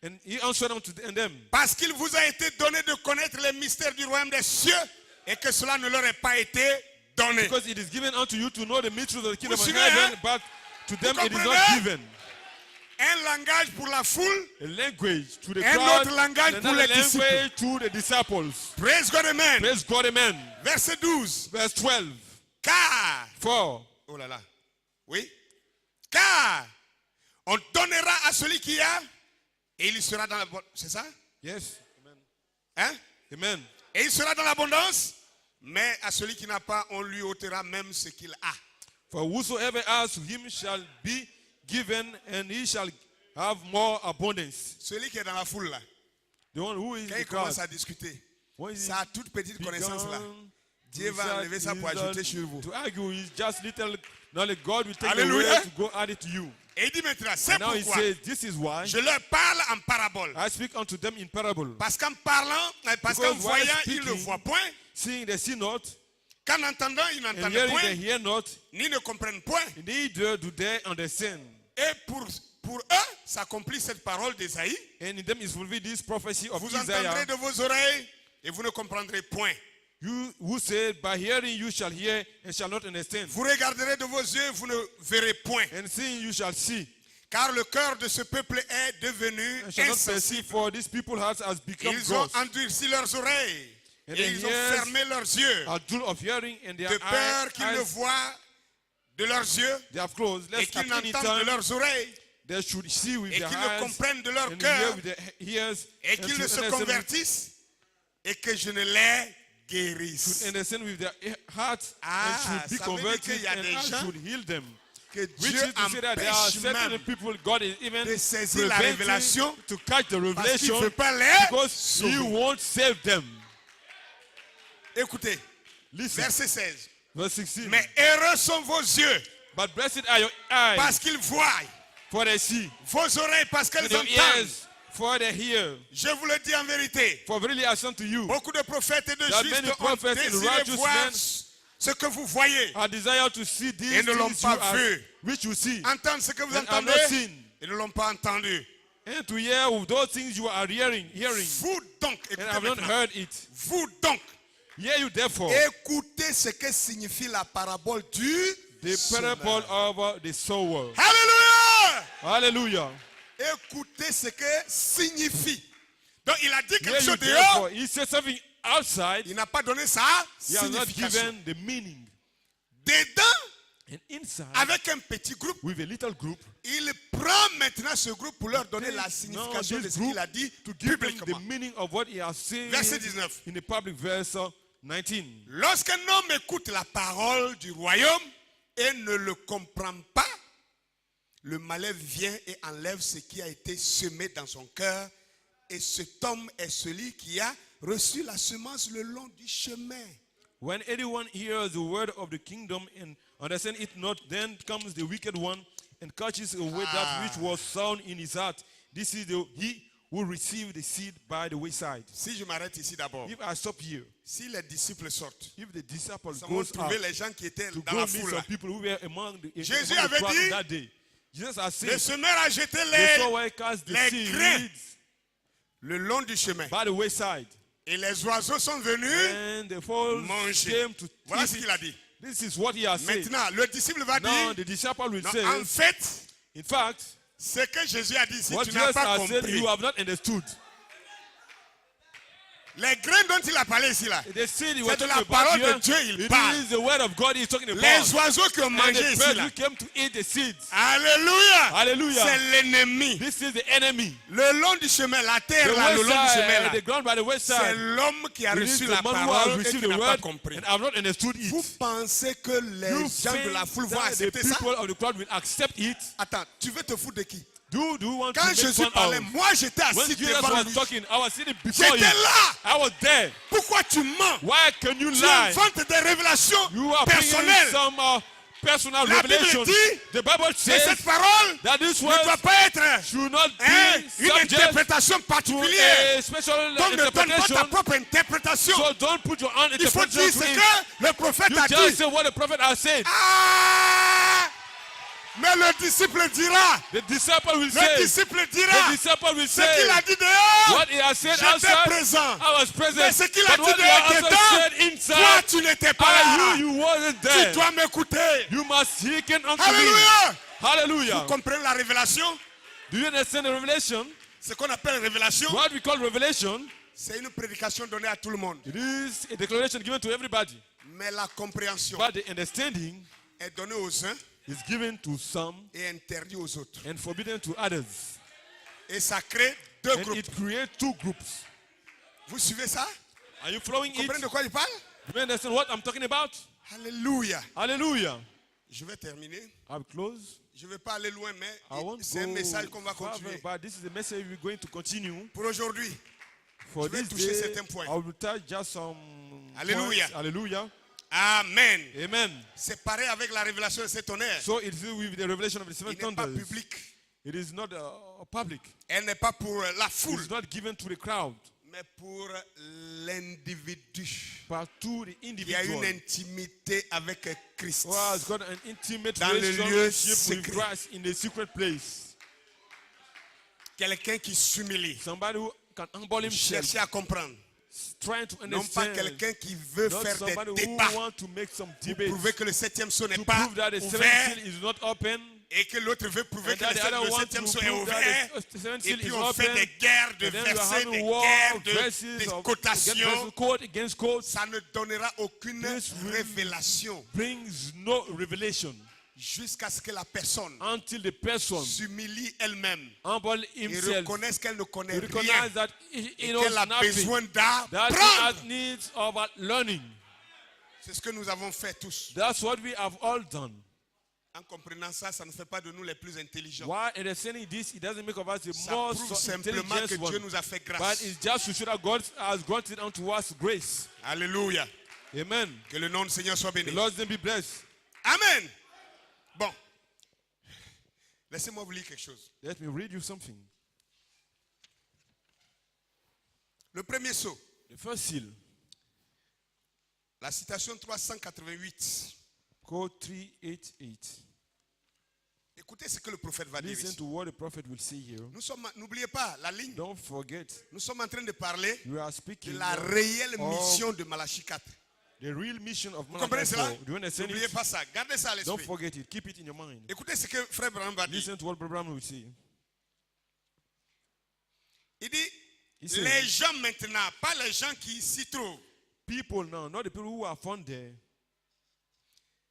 And he answered unto them, parce qu'il vous a été donné de connaître les mystères du royaume des cieux et que cela ne leur est pas été donné. because it is given unto you to know the mysteries of the kingdom of suivez, heaven, hein? but to them it is not comprenez? given. Un langage pour la foule, A language to the Un crowd, autre langage and pour another les disciples. language to the disciples. praise God, amen. Praise God, amen. Verset 12, Verse 12. car, For oh là là, oui, car on donnera à celui qui a et il sera dans l'abondance, c'est ça? yes, amen. Hein? Amen. Et il sera dans l'abondance, mais à celui qui n'a pas, on lui ôtera même ce qu'il a. For whosoever asks to him shall be given, and he shall have more abundance. Celui qui est dans la foule là, The one who is quand the il crowd, commence à discuter, when he sa toute petite connaissance là, began Dieu to va enlever ça pour decide ajouter sur vous. to argue is just little knowledge. God will take Alléluia. away to go add it to you. Et il dit maintenant, c'est Now he pourquoi says, this is why je leur parle en parabole. I speak unto them in parable. Parce qu'en parlant, parce qu'en Because while voyant, ils ne speaking, voient point. Seeing they see not, Qu'en entendant, ils and n'entendent hearing point, they hear not, ni ne comprennent point. neither do they understand. Et pour eux, s'accomplit cette parole d'Ésaïe. And in them is fulfilled this prophecy of Vous Isaiah. entendrez de vos oreilles et vous ne comprendrez point. You who said, by hearing you shall hear and shall not understand. Vous regarderez de vos yeux, vous ne verrez point. And seeing you shall see Car le cœur de ce peuple est devenu and shall not insensible. perceive, for this people has become Ils ont gross, endurci leurs oreilles And et their ils ont ears fermé leurs yeux are dull of hearing, and their de peur qu'ils ne eyes voient de leurs yeux they have closed, et lest at qu'ils any n'entendent de time leurs oreilles they should see with et their qu'ils ne eyes comprennent de leur and hear cœur with their ears et and qu'ils should ne se understand convertissent et que je ne les guérisse. with their hearts Ah, and should be ça veut dire converted qu'il y a and des I gens should heal them. Que Which Dieu is to say that there are empêche certain même people God is even de saisir la preventing révélation to catch the parce qu'il ne revelation veut pas les because He sauver. won't save them. Écoutez, Listen, verset 16. verse 16. Mais heureux sont vos yeux But blessed are your eyes, parce qu'ils voient, for they see, vos oreilles parce and qu'elles your entendent. ears, for they hear. Je vous le dis en vérité, For verily I say unto you, beaucoup de prophètes et de There are justes many ont prophets and désiré righteous voir men ce que vous voyez, I desire to see these Et ne l'ont things pas you are, vu. which you see, entendre ce que vous and have entendez not seen, et ne l'ont pas entendu. and to hear of those things you are hearing, Vous donc, and écoutez have not maintenant, heard it. vous donc, Hear you therefore écoutez ce que signifie la parabole du the parable semeur. of the sower. Alléluia! Hallelujah. Écoutez ce que signifie. Donc il a dit Hear quelque you chose therefore. dehors, He said something outside. il n'a pas donné sa He has not signification. given the meaning. Dedans, And inside, avec un petit groupe, with a little group, il prend maintenant ce groupe pour leur donner la now signification de this ce group qu'il a dit to give them the publiquement. meaning of what he has said Verset 19. in the public verse 19. Lorsqu'un homme écoute la parole du royaume et ne le comprend pas, le malheur vient et enlève ce qui a été semé dans son cœur. Et cet homme est celui qui a reçu la semence le long du chemin. When anyone hears the word of the kingdom and understands it not, then comes the wicked one and catches away that which was sown in his heart. This is he who received the seed by the wayside. Si je m'arrête ici d'abord, If I stop here, si les disciples sortent, if the disciples nous allons goes out trouver les gens qui étaient to dans go la meet foule. some people who were among the Jésus among the avait crowd dit, that day, Jesus has Le said, semeur a jeté the sower cast the les grains seeds le long du chemin. by the wayside, Et les oiseaux sont venus and the fowls manger. came to Voilà eat ce it. qu'il a dit. This is what he has said. Maintenant, le disciple va Now dire, the disciple will non, say, en fait, in fact, ce que Jésus a dit, si what tu n'as Jesus pas has said, compris, you have not understood. les grains dont il a parlé ici, là, The seed he c'est was de talking la about parole here, de Dieu, il it parle. is the word of God he's talking about. Les oiseaux qui ont And mangé the ici, birds là, who came to eat the seeds. Alléluia, Hallelujah. c'est l'ennemi. This is the enemy. Le long du chemin, la terre, The là, le long du chemin, là, the ground by the c'est wayside. l'homme qui a It is reçu the la man who has parole et received qui the n'a pas word compris. and have not understood it. Vous pensez que les You gens de la think foule vont that the accepter ça? people of the crowd will accept it? Attends, tu veux te foutre de qui? Do you want to Quand make Jésus fun parlait, of? moi j'étais When assis Jesus devant was lui. talking, I was sitting before J'étais you. là. I was there. Pourquoi tu mens? Why can you Tu lie? inventes des révélations You are bringing personnelles. some personal La Bible revelation. dit The Bible Et says cette parole that this ne word doit pas être should not be une subject interprétation to particulière. a special Donc ne donne pas ta interpretation. propre interprétation. So don't put your own Il faut dire interpretation ce to it. que le prophète You a just dit. say what the prophet has said. Ah! Mais le disciple dira. The disciple will Le say. disciple The dira. disciple will Ce qu'il say. a dit dehors. What he has said J'étais outside, présent. I was Mais present. ce qu'il a But dit what he has dehors, also said toi inside, tu n'étais pas là. you wasn't Tu there. dois m'écouter. You must hearken unto me. Alléluia. Hallelujah. Vous comprenez la révélation? Do you understand the revelation? Ce qu'on appelle révélation, What we call revelation, c'est une prédication donnée à tout le monde. it is a declaration given to everybody. Mais la compréhension But the understanding est donnée aux uns is given to some et interdite aux autres. and forbidden to others. Et ça crée deux And groupes. it creates two groups. Vous suivez ça? Are you following Vous it? comprenez de quoi il parle? Do you understand what I'm talking about? Alléluia. Hallelujah. Je vais terminer. I'll close. Je ne vais pas aller loin, mais I won't c'est un message qu'on go va further, continuer. but this is the message we're going to continue. Pour aujourd'hui, For Je vais this toucher day, certains points. I will touch just some Hallelujah. points. Hallelujah. Amen. Amen. C'est pareil avec la révélation de cet honneur. So it is with the revelation of the seven Il n'est pas thunders. public. It is not public. Elle n'est pas pour la It foule, is not given to the crowd, mais pour l'individu but to the qui a une individual intimité avec Christ. who has got an intimate Dans le lieu relationship with secret. Christ in the secret place. Quelqu'un qui s'humilie, Somebody who can humble himself, chercher à comprendre. trying to Non pas understand. quelqu'un qui veut Not faire somebody des who débats wants to make some pour debates prouver que le septième saut n'est to pas prove that the seventh ouvert seal is not open, et que l'autre veut prouver and que that the other le wants septième to saut est prove ouvert. that the seventh Et seal puis is on fait open. des guerres de And then we are versets, having des war, guerres verses de of cotations. quote against quote. Ça ne donnera aucune This will révélation brings no revelation jusqu'à ce que la personne until the person s'humilie elle-même humble et himself reconnaisse qu'elle ne connaît to rien recognize that he et knows qu'elle a nothing, besoin that he d'apprendre. has needs of learning. C'est ce que nous avons fait tous. That's what we have all done. En comprenant ça, ça ne fait pas de nous les plus intelligents. Why understanding this, it doesn't make of us the Ça most prouve simplement que intelligent Dieu one, nous a fait but grâce. it's just to show that God has granted unto us grace. Alléluia. Amen. Que le nom du Seigneur soit The béni. Lord's name be blessed. Amen. Bon. Laissez-moi vous lire quelque chose. Let me read you something. Le premier saut, The first seal, la citation 388. code 388. Écoutez ce que le prophète va dire Listen ici. to what the prophet will say here. N'oubliez pas la ligne. Don't forget, Nous sommes en train de parler we are de speaking la of réelle mission de Malachie 4. the real mission of Vous comprenez Malachi cela? 4. Do you understand N'oubliez it? pas ça. Gardez ça à Don't l'esprit. forget it. Keep it in your mind. Écoutez ce que Frère Branham va dire. Listen to what Abraham will say. Il dit, He says, les gens maintenant, pas les gens qui s'y trouvent. people now, not the people who are found there,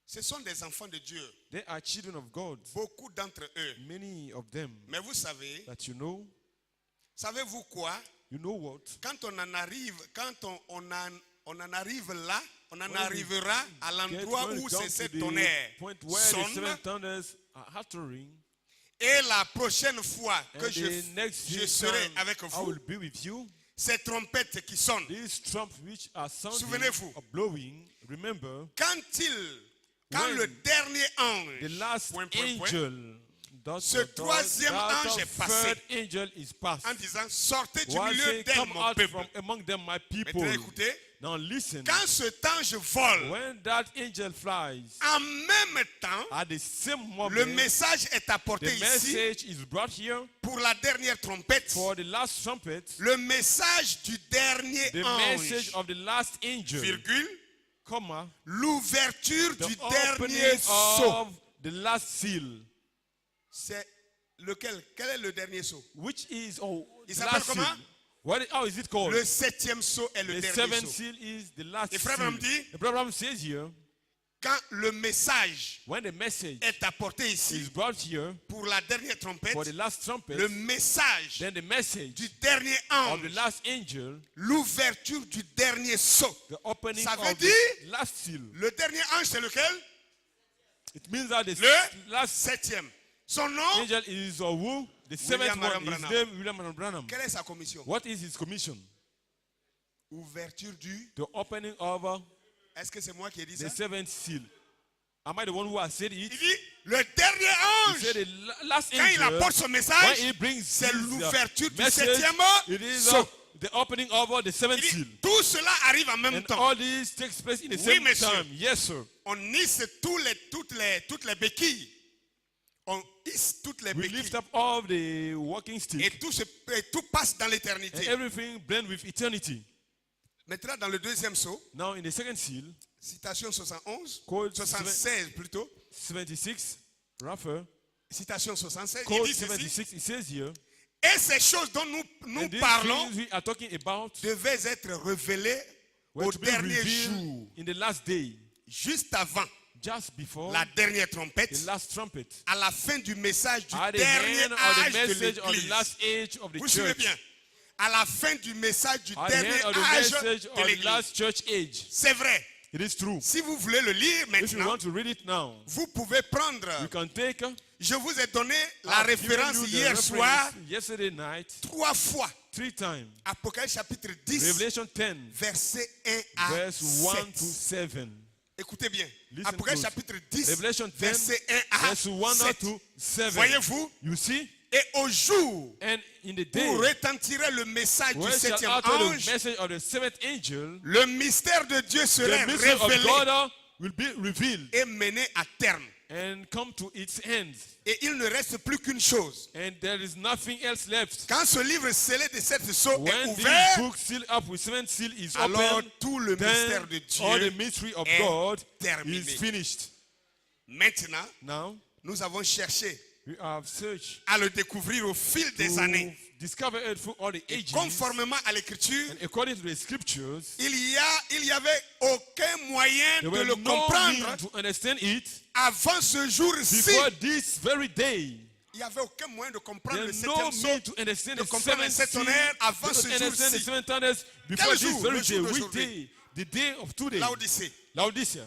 Ce sont des enfants de Dieu. they are children of God. Beaucoup d'entre eux. Many of them Mais vous savez, that you know, savez-vous quoi? you know what? Quand on en arrive, on en arrive là, on en When we arrivera à l'endroit Get où down c'est to cet the tonnerre point where the seven sonne. thunders are uttering, Et la prochaine fois que and the next je serai time avec I vous, will be with you. ces trompettes qui sonnent. These trumps which are sounding Souvenez-vous. or blowing, remember, Quand When le dernier ange, the last point, point, point, angel, Ce troisième ange est passé. third angel is passed. en disant, sortez du While milieu saying, d'elle, come mon out peuple. from among them, my people. Maintenant, écoutez, Now listen. quand cet ange vole, When that angel flies, en même temps, at the same moment, le message est apporté the ici message is brought here pour la dernière trompette. for the last trumpet. Le message du dernier The ange, message of the last angel, virgule, comma, l'ouverture the du opening dernier saut. of the last seal, C'est lequel? Quel est le dernier saut? which is Il the s'appelle last seal. comment? How is it called? Le septième saut est le The dernier seventh saut. seal is the last Et Frère seal. Branham dit, The Brother says here, quand le message when the message est apporté ici is brought here pour la dernière trompette, for the last trumpet, le message then the message du dernier of the ange, last angel, l'ouverture du dernier saut. the opening Ça veut of dire, the last seal. le dernier ange, c'est lequel? It means that the Le last septième. Son nom, angel is who? The seventh William one. His Branham. name William Marion Branham. quelle est sa commission? What is his commission? Ouverture du. The opening of Est-ce que c'est moi qui ai dit ça? the seventh seal. Am I the one who has said it? Il dit, le dernier He ange, said the last quand il angel, apporte son when message, he brings c'est his, l'ouverture du message, septième it is sceau. the opening of the Il seventh dit, seal. tout cela arrive en même And temps. all this takes place in the Oui, same monsieur. time. Yes, sir. On hisse toutes les béquilles. On hisse toutes les We béquilles. lift up all the walking Et stick, tout passe dans and l'éternité. everything blend with eternity. Maintenant, dans le deuxième sceau, Now, in the second seal, citation 71, Code 76 plutôt, 76, Raphael, citation 76, il Code dit ceci, 76, it says here, et ces choses dont nous and these parlons things we are talking about devaient être révélées were au to be dernier revealed jour, in the last day, juste avant just before la dernière trompette, the last trumpet, à la fin du message du at the dernier end of the âge de message of the l'Église. last age of the Vous suivez church, bien? À la fin du message du at the dernier end of the âge message de of the l'Église. last church age. C'est vrai. It is true. Si vous voulez le lire If you maintenant, want to read it now, vous pouvez prendre. you can take Je vous ai donné la I've given référence you the hier reference soir yesterday night, 3 fois. 3 times. Apocalypse chapitre 10, Revelation 10, verset 1 à verse 1 to 7. 7. Écoutez bien. Listen Apocalypse close. chapitre 10, Revelation 10, verset 1 à verse 1 7. to 7. Voyez-vous? You see? Et au jour And in the où day, retentirait le message du when shall septième utter the ange, message of the seventh angel, le mystère de Dieu serait the mystery of révélé God will be revealed et mené à terme. and come to its end. Et il ne reste plus qu'une chose. And there is nothing else left. Quand ce livre scellé de sept sceaux est When this ouvert, book sealed up with seven seal is alors open, tout le then mystère de all the Dieu mystery of est God terminé. is finished. Maintenant, Now, nous avons cherché we have searched à le découvrir au fil des années. to discover it through all the ages. Conformément à l'écriture, And according to the scriptures, il y avait aucun moyen there de were le no comprendre means to understand it avant ce jour-ci. before this very day. Il n'y avait aucun moyen de comprendre There le is no septième means sceau, to understand de the comprendre les seventh sept seal, tonnerres avant to ce understand the jour-ci. seven thunders before Quel this jour? very Le jour day. Which d'aujourd'hui. day? The day of today. Laodicée. Laodicea.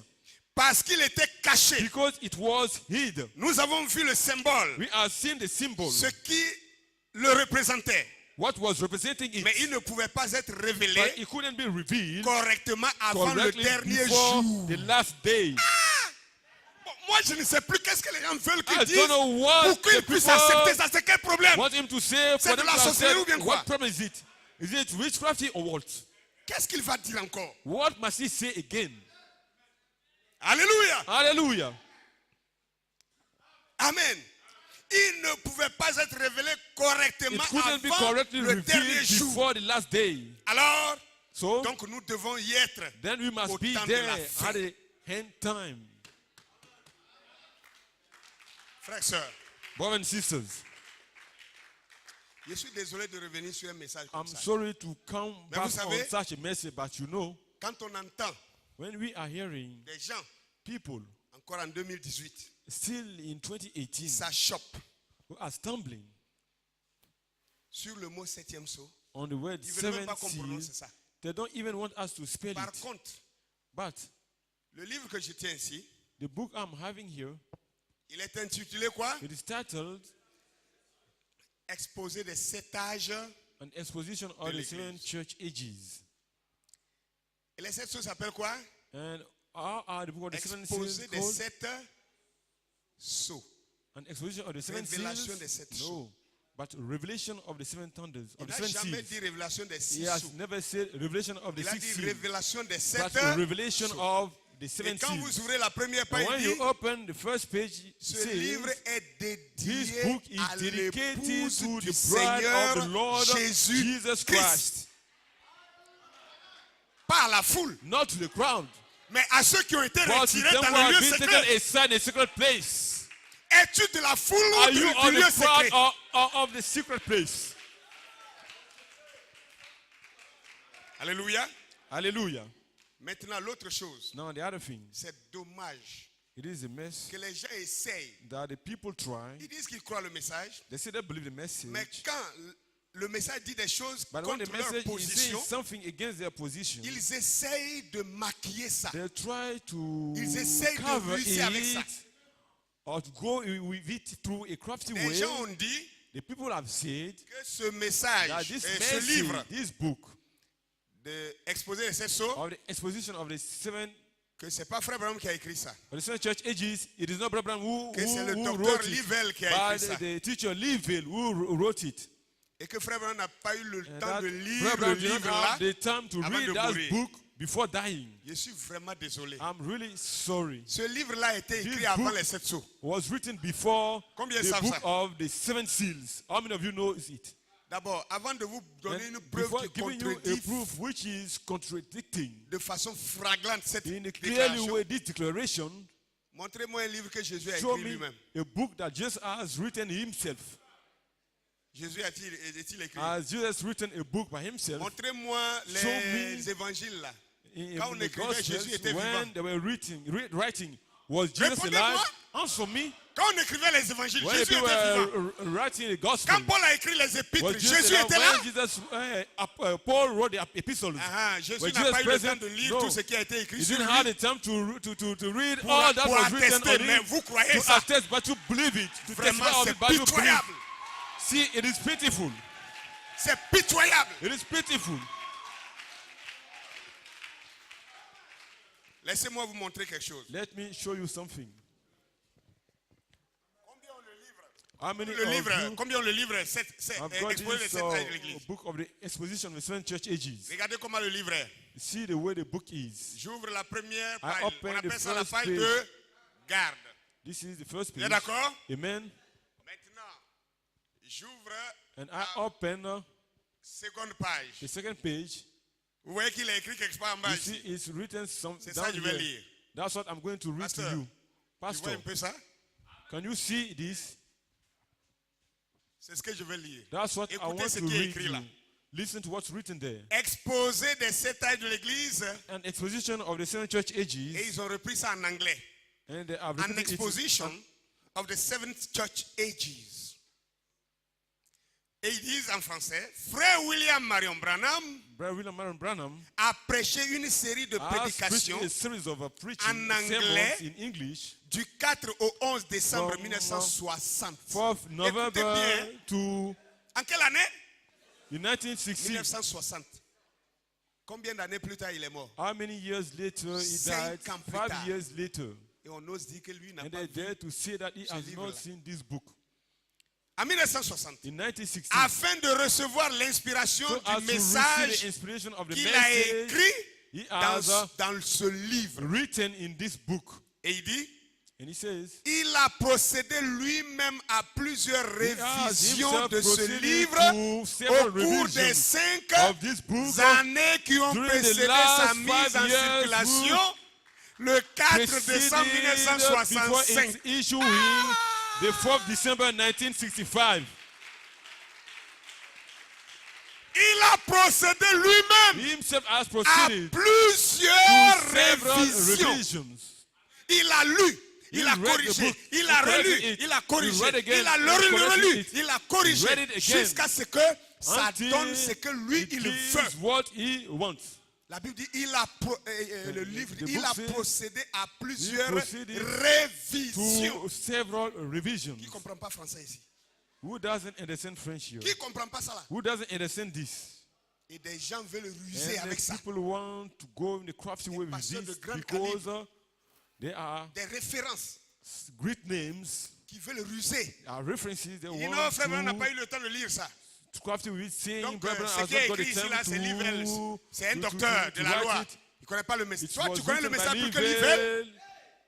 Parce qu'il était caché. Because it was hid. Nous avons vu le symbole, We are seeing the symbol. ce qui le représentait. What was representing it. Mais il ne pouvait pas être But révélé it couldn't be revealed correctement avant le correctly dernier before jour. the last day. Bon, moi, je ne sais plus qu'est-ce que les gens veulent I qu'ils disent don't know what pour qu'ils the puissent people accepter ça. C'est quel problème? want him to say C'est for de them la to sorcellerie ou bien accept. quoi? What problem is it? Is it witchcraft or what? Qu'est-ce qu'il va dire encore? What must he say again? Alléluia. Hallelujah. Amen. Il ne pouvait pas être révélé It correctement couldn't be avant correctly le dernier revealed jour. before the last day. Alors, So, donc nous devons y être then we au must be temps de there la fin. at the end time. Frères et sœurs, Brothers and sisters, je suis désolé de revenir sur un message comme I'm ça. sorry to come Mais back vous savez- on such a message, but you know, Quand on entend when we are hearing des gens, people encore en 2018, still in 2018 s'achoppent who are stumbling sur le mot septième sceau, on the word ils ne veulent même seven pas qu'on prononce seal, ça. they don't even want us to spell Par it. contre, But le livre que je tiens ici, the book I'm having here, il est intitulé quoi? it is titled Exposé des 7 âges. An Exposition of the l'Église. Seven Church Ages. Et les 7 sceaux s'appellent quoi? And how are the book of the seven Exposé seals des called? 7 sceaux. An exposition of the seven Révélation des seals? sept No, but revelation of the seven thunders, Il of the n'a seven jamais seals. dit révélation des He 6 has sceaux. never said revelation of the Il a six dit seals, révélation des 7 but revelation sceaux. of the Et seven quand vous seals. ouvrez la première And page, when il you dit, open the first page, it ce says, livre est this dédié book is à dedicated l'épouse to du the bride Seigneur of the Lord Jésus Jesus Christ. Christ. Pas à la foule, Not to the crowd, mais à ceux qui ont été but to retirés them dans who le have lieu been taken secret. aside in a secret place. Es-tu de la foule Are ou you du on lieu the crowd secret? of the secret place? Alléluia. Hallelujah. Maintenant, l'autre chose, Now the other thing, c'est dommage it is a mess que les gens essayent. that the people try. Ils disent qu'ils croient le message, They say they believe the message, mais quand le message dit des choses but when the contre leur message is position, saying something against their position, ils essayent de maquiller ça. they try to Ils essayent de cover ruser avec ça. it or to go with it through a crafty Les way. gens ont dit The people have said que ce message, that this ce message, livre this book de exposer les 7 sceaux, of the exposition of the seven que c'est pas Frère Branham qui a écrit ça. of the seven church ages, it is not Brother Branham who Que c'est le who docteur wrote it, Livell qui a but écrit ça. the teacher Livell who wrote it. Et que Frère Branham n'a pas eu le And temps that de lire Brother le Branham did not livre là. have the time to avant de read that mourir. book before dying. Je suis vraiment désolé. I'm really sorry. Ce livre-là a été This écrit avant book les 7 sceaux. Was written before Combien the savent book ça? of the seven seals. How many of you know it? D'abord, avant de vous donner And une preuve before qui giving you a contredit proof which is contradicting de façon flagrante cette in a clearly déclaration, way this declaration, montrez-moi un livre que Jésus a show écrit me lui-même. a book that Jesus has written himself. Jésus a-t-il écrit? Has Jesus written a book by himself? Montrez-moi Show me les évangiles là. In Quand on the écrivait, Gospels, Jésus était vivant. when they were writing, was Jesus Répondez-moi. alive? Answer me. Quand on écrivait les évangiles, When Jésus people était vivant. were writing the gospel, Quand Paul a écrit les épîtres, was Jesus Jésus alive? était là. When Jesus, Paul wrote the epistles. Jésus Was n'a Jesus pas eu le temps present? de lire No. tout ce qui a été écrit You sur didn't lui. have the time to read Pour- all that pour was written attester, on mais him. vous croyez To ça? attest, but you believe it. To Vraiment, testify of c'est it, but you believe. pitoyable. See, it is pitiful. C'est pitoyable. It is pitiful. Laissez-moi vous montrer quelque chose. Let me show you something. Combien on le livre? How many Le livre, of you combien on le livre? have got Exposer les this 7 tailles de l'église. book of the exposition of the seven church ages? Regardez comment le livre est. See the way the book is. J'ouvre la première I page. open On the appelle ça la first page page. de garde. This is the first Vous êtes page. d'accord? Amen. Maintenant, j'ouvre And I open seconde page. the second page. Vous voyez qu'il a écrit quelque part en bas You see, ici. it's written some C'est down ça que je vais here. lire. That's what I'm going to read Pasteur, to you. Tu vois Pastor, un peu ça? can you see this? C'est ce que je vais lire. That's what I Écoutez want ce to qui est read écrit you. là. Listen to what's written there. Exposé des 7 tailles de l'église. An exposition of the seven church Et ages. ils ont repris ça en anglais. And they have An written it exposition of the 7 church ages. Et ils disent en français, Frère William Marion Branham Brother William Marion Branham a prêché une série de has preached prédications a series of preaching en anglais sermons in English du 4 au 11 décembre From, 1960. 4th Écoutez November bien. to En quelle année? in 1960. 1960. Combien d'années plus tard il est mort? How many years later he died? 5 ans plus 5 tard. years later. Et on ose dire que lui n'a And pas they vu. dare to say that he has livre-là. not seen this book. En 1960. In 1960, Afin de recevoir l'inspiration so as du to receive the message inspiration of the qu'il a message, écrit he has dans ce livre. written in this book. Et il dit, And he says, il a procédé lui-même à plusieurs he has révisions himself de ce proceeded livre to au several cours des revisions 5 of this book années qui ont during the précédé last sa mise 5 en years circulation le 4 décembre preceded before 1965. its issuing the 4th December 1965. Il a procédé lui-même He himself has à proceeded to plusieurs several révisions. revisions. Il a lu, il He a read the corrigé, book. il He a corrected relu, it. il a He corrigé, read again. il a He relu, corrected relu, it. il a He corrigé read it again. jusqu'à ce que ça Until donne ce que lui it il gives veut. what he wants. La Bible dit le livre dit, the il book a says procédé à plusieurs proceeded révisions. To several revisions. Qui ne comprend pas français ici? Who doesn't understand French here? Qui ne comprend pas ça là? Who doesn't understand this? Et des gens veulent ruser And avec the ça. people want to go in the crafty way with pasteurs de this grand because they are Des références great names, qui veulent ruser. are references they Il dit non, want frère, on n'a pas to eu le temps de lire ça. crafty with saying, Donc, Brother ce has qui est not got écrit the ici, time là, c'est Livell. C'est un to docteur de la write loi. it. Il ne connaît pas le message. It Toi, was tu connais le written by message plus que Livell. Livell.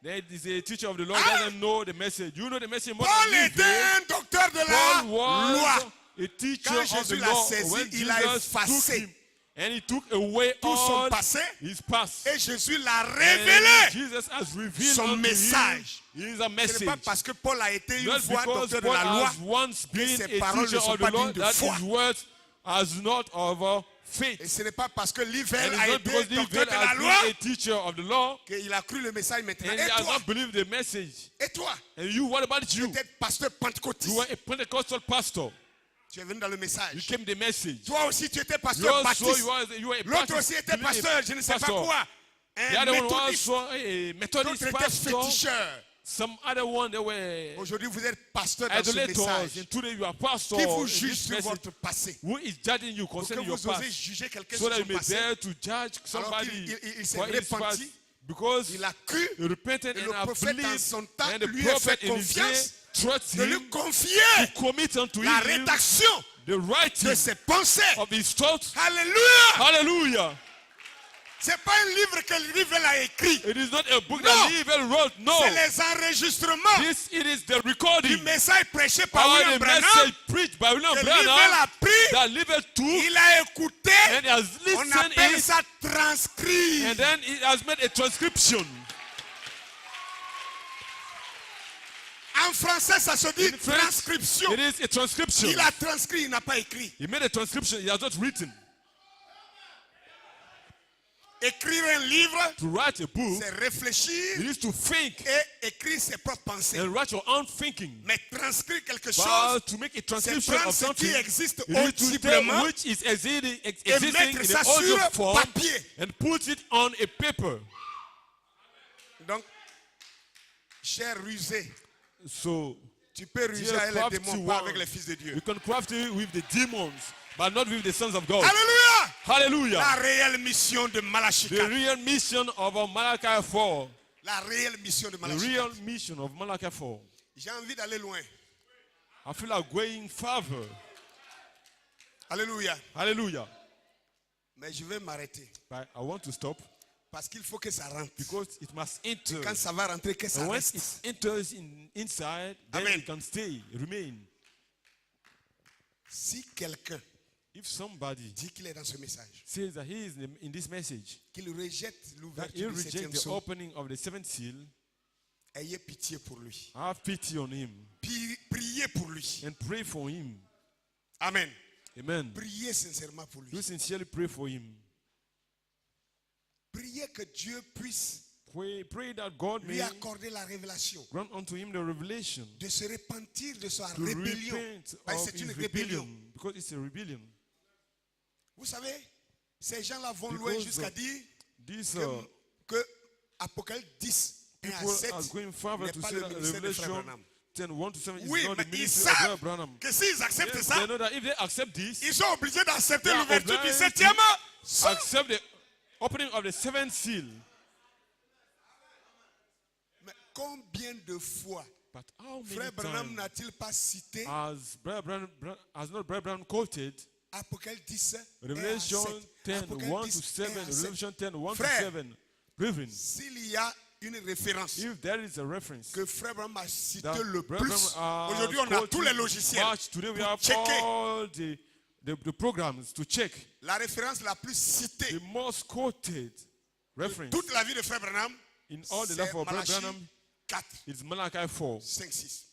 There is a teacher of the law Ah! doesn't know the message. You know the message more Paul than était Livell. un docteur de la Paul loi. was a teacher Quand of the Jésus l'a law. saisi, When il a Jesus took effacé him and he took away tout son all passé his past. et Jésus l'a And révélé. Jesus has revealed son unto message. him his Ce message. n'est pas parce que Paul a été une Not fois because docteur de Paul la loi has once been ses a paroles ne teacher sont of pas the law dignes de that foi. his words as not of faith. et ce n'est pas parce que And Livell it's a not été because docteur Livell de la has loi been a teacher of the law qu'il a cru le message maintenant. and he Et has toi, not believed the message. et toi, And you, what about you? peut-être pasteur You pentecôtiste. were a Pentecostal pastor. Tu es venu dans le You message. came the message. Toi aussi, tu étais You pasteur also, baptiste. you were a L'autre Baptist aussi était pasteur, je ne sais pas pastor. quoi. The Un other one was méthodiste. also a Methodist D'autres étaient pastor. féticheurs. Some other one, they were Aujourd'hui, vous êtes pasteur dans ce idolaters, message. and today you are pastor. Qui vous in juge this sur message. votre passé? Who is judging you Pour que concerning your vous osez past? juger quelqu'un So sur that son you may passé. dare to judge Alors somebody qu'il s'est for his past. repenti, Because il a cru, he repented et and le have prophète en believed, son temps and the lui a fait prophet in his day confiance trust de lui him confier to commit unto la him rédaction the writing de ses pensées. of his thoughts. Alléluia! Hallelujah. C'est pas un livre que Rivel a écrit. It is not a book No. that Livel wrote. No. C'est les enregistrements It is the recording. du message prêché par Or William the Branham message preached by William que Rivel Branham a pris, that Livel took il a écouté, and has on listened appelle it, ça transcrit. and then it has made a transcription. En français, ça se dit In French, transcription. it is a transcription. Il a transcrit, il n'a pas écrit. He made a transcription. He has not written. Écrire un livre, To write a book, c'est réfléchir you need to think et écrire ses propres pensées. and write your own thinking. Mais transcrire quelque chose, But to make a c'est transcription prendre of ce something, qui existe you need to audiblement tell which is existing et in mettre ça the audio sur form papier. and put it on a paper. Donc, cher rusé, So tu peux ruser Dear avec les crafty démons, pas one, avec les fils de Dieu. you can craft it with the demons, but not with the sons of God. Alléluia! La Hallelujah. réelle mission de Malachi The 4. real mission of Malachi 4. La réelle mission de The Malachi real 4. mission of Malachi 4. J'ai envie d'aller loin. I feel like going further. Alléluia. Hallelujah. Mais je vais m'arrêter. But I want to stop Parce qu'il faut que ça rentre. because it must enter. Quand ça va rentrer, que ça And when reste. it enters inside, then Amen. it can stay, remain. Si quelqu'un If somebody dit qu'il est dans ce message, says that he is in this message, qu'il rejette that he l'ouverture du rejects septième the sceau, opening of the seventh seal, ayez pitié pour lui. have pity on him Priez pour lui. and pray for him. Amen. Amen. Priez sincèrement pour lui. You sincerely pray for him. Priez que Dieu puisse Pray that God lui may accorder la révélation grant unto him the revelation de se repentir de sa to rébellion. repent Parce que of c'est une his rébellion. rebellion, because it's a rebellion. Vous savez, ces gens-là vont Because loin jusqu'à dire These que Apocalypse 10, 1 à people 7 are going further n'est to pas say le that ministère de Frère Revelation Branham. 10, 1 to 7 is Oui, not mais the ils ministry of Brother savent Branham. que s'ils acceptent Yes, ça, they know that if they accept this, ils sont obligés d'accepter They are l'ouverture du obliged septième to sceau. accept the opening of the seventh seal. Mais combien de fois But how many Frère Branham times n'a-t-il pas cité has not Brother Branham quoted Apocalypse 10, 1 à Revelation 7? 10, 1 to Apocalypse 10, 7, 1 à 7. Revelation 10, 1 to Frère, 7. Brethren, s'il y a une référence if there is a reference que Frère Branham a cité that le Brother plus, Branham aujourd'hui on a quoted tous les logiciels much, today we pour have checker. all the programs to check. La référence la plus citée The most quoted reference toute la vie de Frère Branham, in all the c'est life of Brother Malachi Branham 4, is Malachi 4, 5, 6.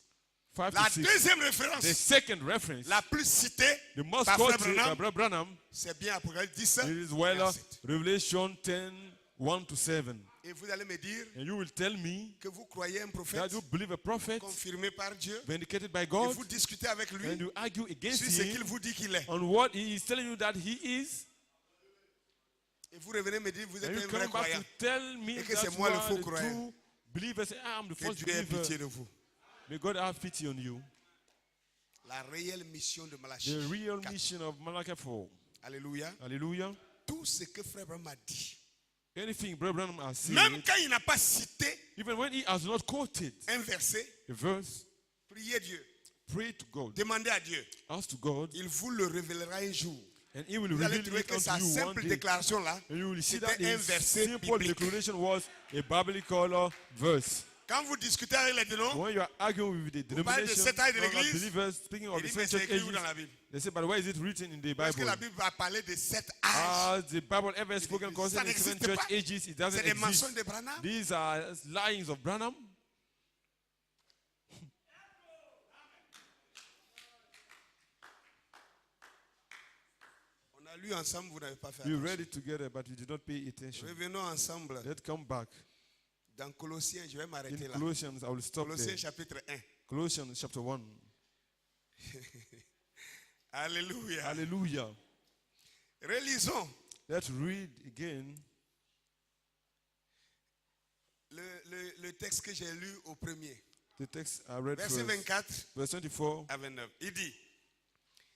5 La to 6. deuxième référence, The second reference, la plus citée the most par Frère quoted by Branham, Brother Branham, c'est bien Apocalypse 10, it is 1 well à 7. Revelation 10, 1 to 7. Et vous allez me dire And you will tell me que vous croyez un that prophète you believe a prophet confirmé par Dieu vindicated by et God, vous discutez avec lui and you argue against sur ce qu'il him vous dit qu'il est. on what he is telling you that he is, Et vous revenez me dire vous êtes and you un vrai come back croyant. to tell me Et que that c'est you moi le are faux the croyant. true believer. Say, I'm the Que false Dieu ait pitié believer. de vous. May God have pity on you. La réelle mission de Malachi. The real 4. mission of Malachi 4. Alléluia. Hallelujah. Tout ce que Frère Branham a dit, Anything Brother Branham has said, même quand il n'a pas cité even when he has not quoted un verset, a verse, priez Dieu, pray to God, demandez à Dieu. ask to God, Il vous le révélera un jour. and he will Vous allez reveal trouver it que sa unto you one simple day. déclaration là, And you will see that c'était un his verset simple biblique. declaration was a biblical verse. Quand vous discutez avec les dénoms, When you are arguing with the Vous parlez de denomination sept âges de of l'Église, believers, speaking of il the dit mais seven c'est church écrit où dans la ages, Bible? they say, but why is it written in the Est-ce que Bible? la Bible va parler de 7 âges? Has the Bible ever spoken Ça concerning the seven n'existe church pas. ages? It C'est doesn't des mensonges exist. de Branham. These are lyings of Branham. On a lu ensemble, vous n'avez pas fait We attention. read it together, but we did not pay attention. Revenons ensemble Let's come back. dans Colossiens, je vais In m'arrêter là. Colossians, I will stop Colossiens there. chapitre 1. Colossians chapter 1. Alléluia. Hallelujah. Relisons. Let's read again. le texte que j'ai lu au premier. The text I read Verset first, 24 verse 24. à 29. Il dit,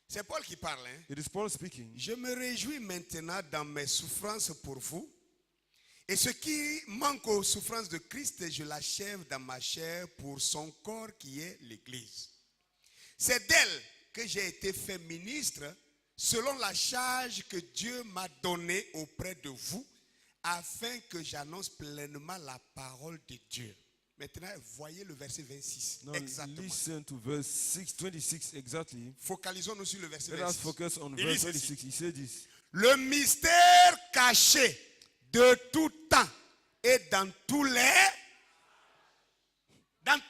c'est Paul qui parle. Hein? It is Paul speaking. Je me réjouis maintenant dans mes souffrances pour vous. Et ce qui manque aux souffrances de Christ, je l'achève dans ma chair pour son corps qui est l'Église. C'est d'elle que j'ai été fait ministre selon la charge que Dieu m'a donnée auprès de vous, afin que j'annonce pleinement la parole de Dieu. Maintenant, voyez le verset 26. Now Exactement. listen to verse 26 exactly. Focalisons-nous sur le verset Let us 26. focus on Il verse dit ceci. 26. He said this. Le mystère caché de tout temps et dans tous les And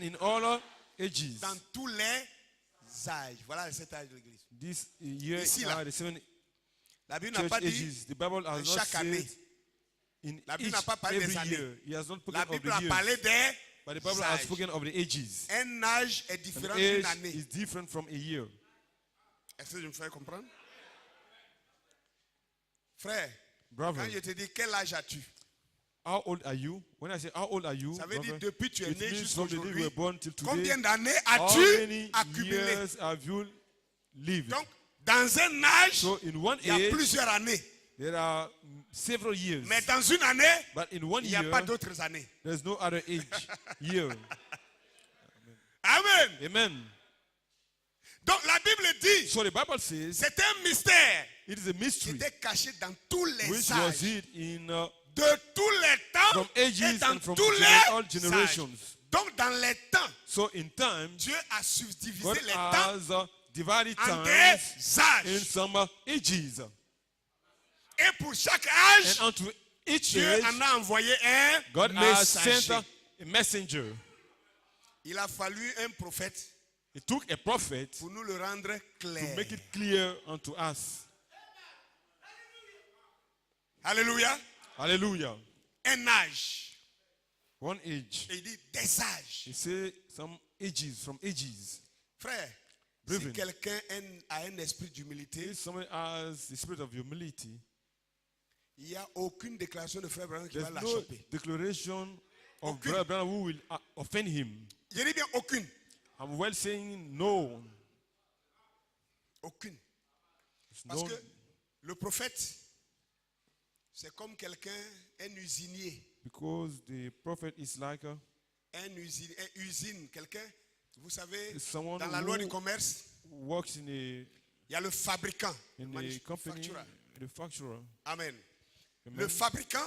in all ages, dans tous les âges. Voilà le 7 âges de l'église. this year Ici, là. are the 7 La Bible n'a church pas dit ages. The Bible has not chaque année. said in La Bible each, n'a pas parlé des every années. year. He has not spoken La of Bible the a years. parlé des But the Bible has âges. spoken of the ages. Un âge est An différent d'une age année. is different from a year. Est-ce que je me fais comprendre? Frère, Brother, quand je te dis quel âge as-tu? how old are you? When I say how old are you, Ça veut dire brother, depuis que tu es it né means jusqu'à from the day you aujourd'hui, were born till combien today, d'années how as-tu many accumulé? years have you lived? Donc, dans un âge, So in one il y a age, plusieurs années. there are several years. Mais dans une année, But in one il n'y a year, pas d'autres années. there's no other age year. Amen. Amen. Donc la Bible dit, So the Bible says c'est un mystère it is a qui mystery était caché dans tous les which was âges, hid in de tous les temps from et ages dans and from tous all les generations. âges. Donc dans les temps, So in time, Dieu a subdivisé God les temps has divided en times des in âges. some ages. Et pour chaque âge, And unto each Dieu age, en a envoyé un God has sent messager. a messenger. Il a fallu un prophète It took a prophet pour nous le rendre to clair. make it clear unto us. Alléluia. Hallelujah. Un âge. One age. Et il dit des âges. He say some ages, from ages. Frère, Brethren. si quelqu'un a un esprit d'humilité, If somebody has the spirit of humility, il n'y a aucune déclaration de frère Branham qui va there's la no choper. declaration of Aucune. Brother Branham who will offend him. Je dis bien aucune. I'm well saying no. Aucune. It's Parce no. que le prophète, c'est comme quelqu'un, un usinier. Because the prophet is like Un usine, quelqu'un, vous savez, someone dans la loi du who commerce, works in il y a le fabricant, le a company, manufacturer. the facturer. Amen. Amen. Le fabricant,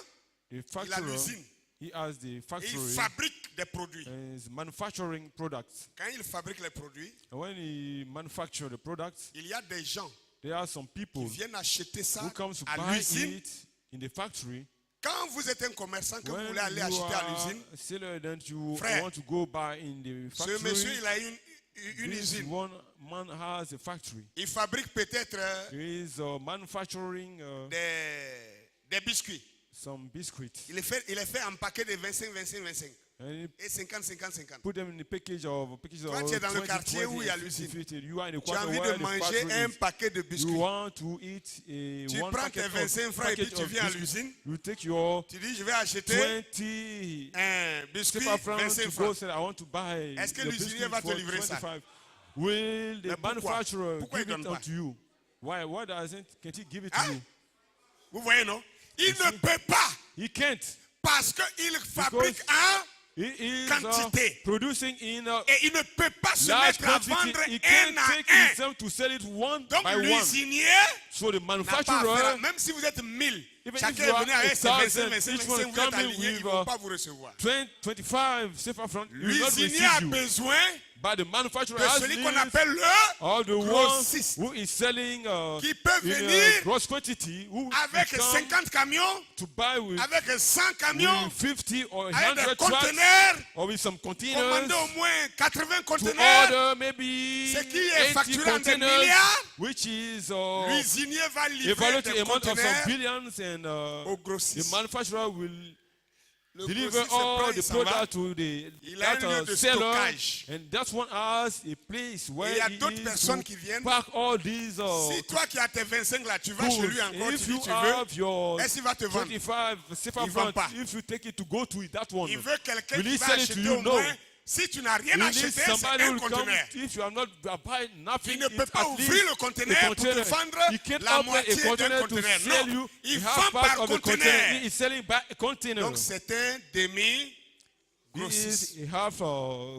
The il a facturer, l'usine. he has the Et il factory fabrique des produits. and is manufacturing products. Quand il fabrique les produits, And when he manufactures the products, il y a des gens there are some qui people viennent acheter ça who comes to à buy l'usine. it in the factory. Quand vous êtes un commerçant, que vous When voulez aller you acheter à are l'usine, a seller, then you Frère, want to go buy in the ce monsieur, factory. il a une This usine. one man has a factory. Il fabrique peut-être He is manufacturing des biscuits. some biscuits. Il est fait en paquet de 25, 25, 25. And he Et 50, 50, 50. put them in the package of Toi, tu es dans le quartier où il y a 20, l'usine. 50. You are in the Tu as quarter envie where de the manger factory un is. paquet de You biscuits. want to eat a Tu one prends packet tes 25 of, francs et puis packet tu of viens à biscuits. l'usine. You take your Tu dis, je vais acheter 20 un biscuit CFA francs 25 to go francs. say I want to buy Est-ce que the l'usinier biscuit va te for livrer ça? 25. Will the Mais pourquoi? manufacturer Pourquoi il give it donne pas? unto you? Why doesn't can't he give it Hein? to you? Vous voyez, non? Il ne peut pas He can't. parce qu'il fabrique un He is quantité. producing in et il ne peut pas se large mettre à quantity. vendre He un can't à take un. himself to sell it one Donc by one. l'usinier So the n'a pas à manufacturer, faire, même si vous êtes 1000, even chacun if you est venu are avec ses 25, 1,000, 25, each one 25, vous êtes coming alignés, ils with, ne vont pas vous recevoir. 25 CFA francs, he will not L'usinier a receive you. besoin But the manufacturer de has celui qu'on needs appelle le all the one grossiste who is selling qui peut in venir gross quantity, who avec will come 50 camions, to buy with, avec 100 camions, with 50 or avec 100 des trucks, conteneurs, or with some containers, commander au moins 80 to conteneurs. order maybe Ce qui est 80 facturé en des containers, milliards, which is l'usinier va livrer evaluate des the amount of some conteneurs billions, and au the grossiste. manufacturer will Le deliver grossiste prend, all il the s'en va. product to the Il a un lieu de seller, stockage. and that one has a place Et where il y a he d'autres is personnes to qui viennent. pack all these Si toi qui as tes 25 là, tu vas chez goods. lui encore, tu If dis you tu have veux, your est-ce qu'il va te vendre? 25 silver Il vend front, pas. if you take it to go to that one, Il veut quelqu'un will qui he va sell it to acheter you? au No. moins. Si tu n'as rien You acheté, need c'est somebody un who will come conteneur. if you are not buying nothing. Il ne peut it's pas at ouvrir least le conteneur pour te vendre He can't la open moitié a d'un container to conteneur. sell Non, you. il He vend has part par of the container. conteneur. He is selling by container. Donc c'est un demi This grossiste. is half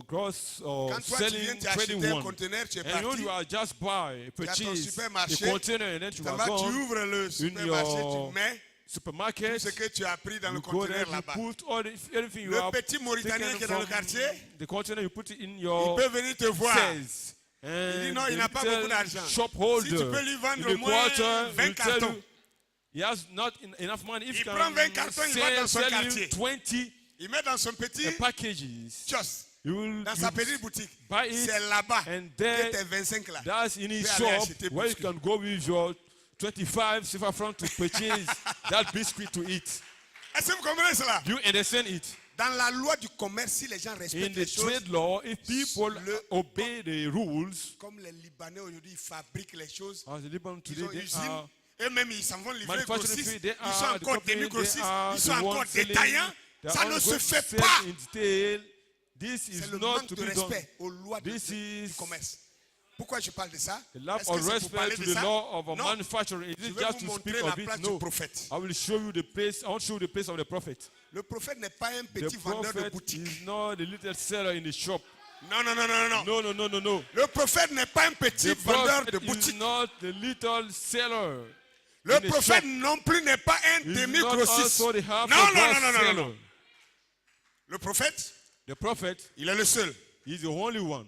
gross or Quand toi tu viens selling t'acheter trading un one. conteneur, tu es And you know parti. you are just buy, Tu as ton purchase a supermarché. container, and then Tu you t'en are vas, tu gone ouvres le in supermarché, your tu mets supermarket. tout ce que tu as pris dans le You go there, conteneur you là-bas. put all everything you Le have petit Mauritanien taken qui est dans le from quartier, the container, you put it in il your peut venir te voir. says. Il dit And non, il the n'a pas little beaucoup d'argent. shop Si holder tu peux lui in vendre the au moins quarter 20 will tell cartons. you he has not enough money. If Il you prend can 20 cartons, il va dans son sell quartier. you 20 Il met dans son petit packages, kiosque, you will dans sa petite boutique. buy it, C'est là-bas and que there tes 25 là. that's in his peux aller shop acheter where you biscuit. can go with your 25 silver franc to purchase that biscuit to eat. Est-ce que vous comprenez cela? You understand it? Dans la loi du commerce, si les gens In respectent the les choses, trade law, if people le- obey the rules, comme les Libanais aujourd'hui, ils fabriquent les choses. as the Liban Ils today, ont they usine. are Eux-mêmes, ils s'en vont livrer manufacturing grossistes. free, they Ils sont are the encore company, demi-grossistes. they are Ils the sont encore ones selling, détaillants. they Ça are ne all se going fait to sell pas. in detail. This C'est is le not manque to de be done. respect aux lois This du is commerce. Pourquoi je parle de ça? a lack Est-ce que of c'est pour respect parler to de the ça? law of a Non. manufacturer. Is Je it vais just vous to montrer speak la of it? place du No. prophète. I will show you the place. I want to show you the place of the prophet. Le prophète n'est pas un The petit vendeur de prophet boutique. is not the little seller in the shop. Non, non, non, non, non. No, no, no, no, no. Le prophète n'est pas un petit The vendeur prophet de is boutique. not the little seller. Le in the prophète shop. non plus n'est pas un He's not demi-grossiste. also the half Non, of non, non, gross non, non, seller. non. Le prophète, The prophet il est le seul is the only one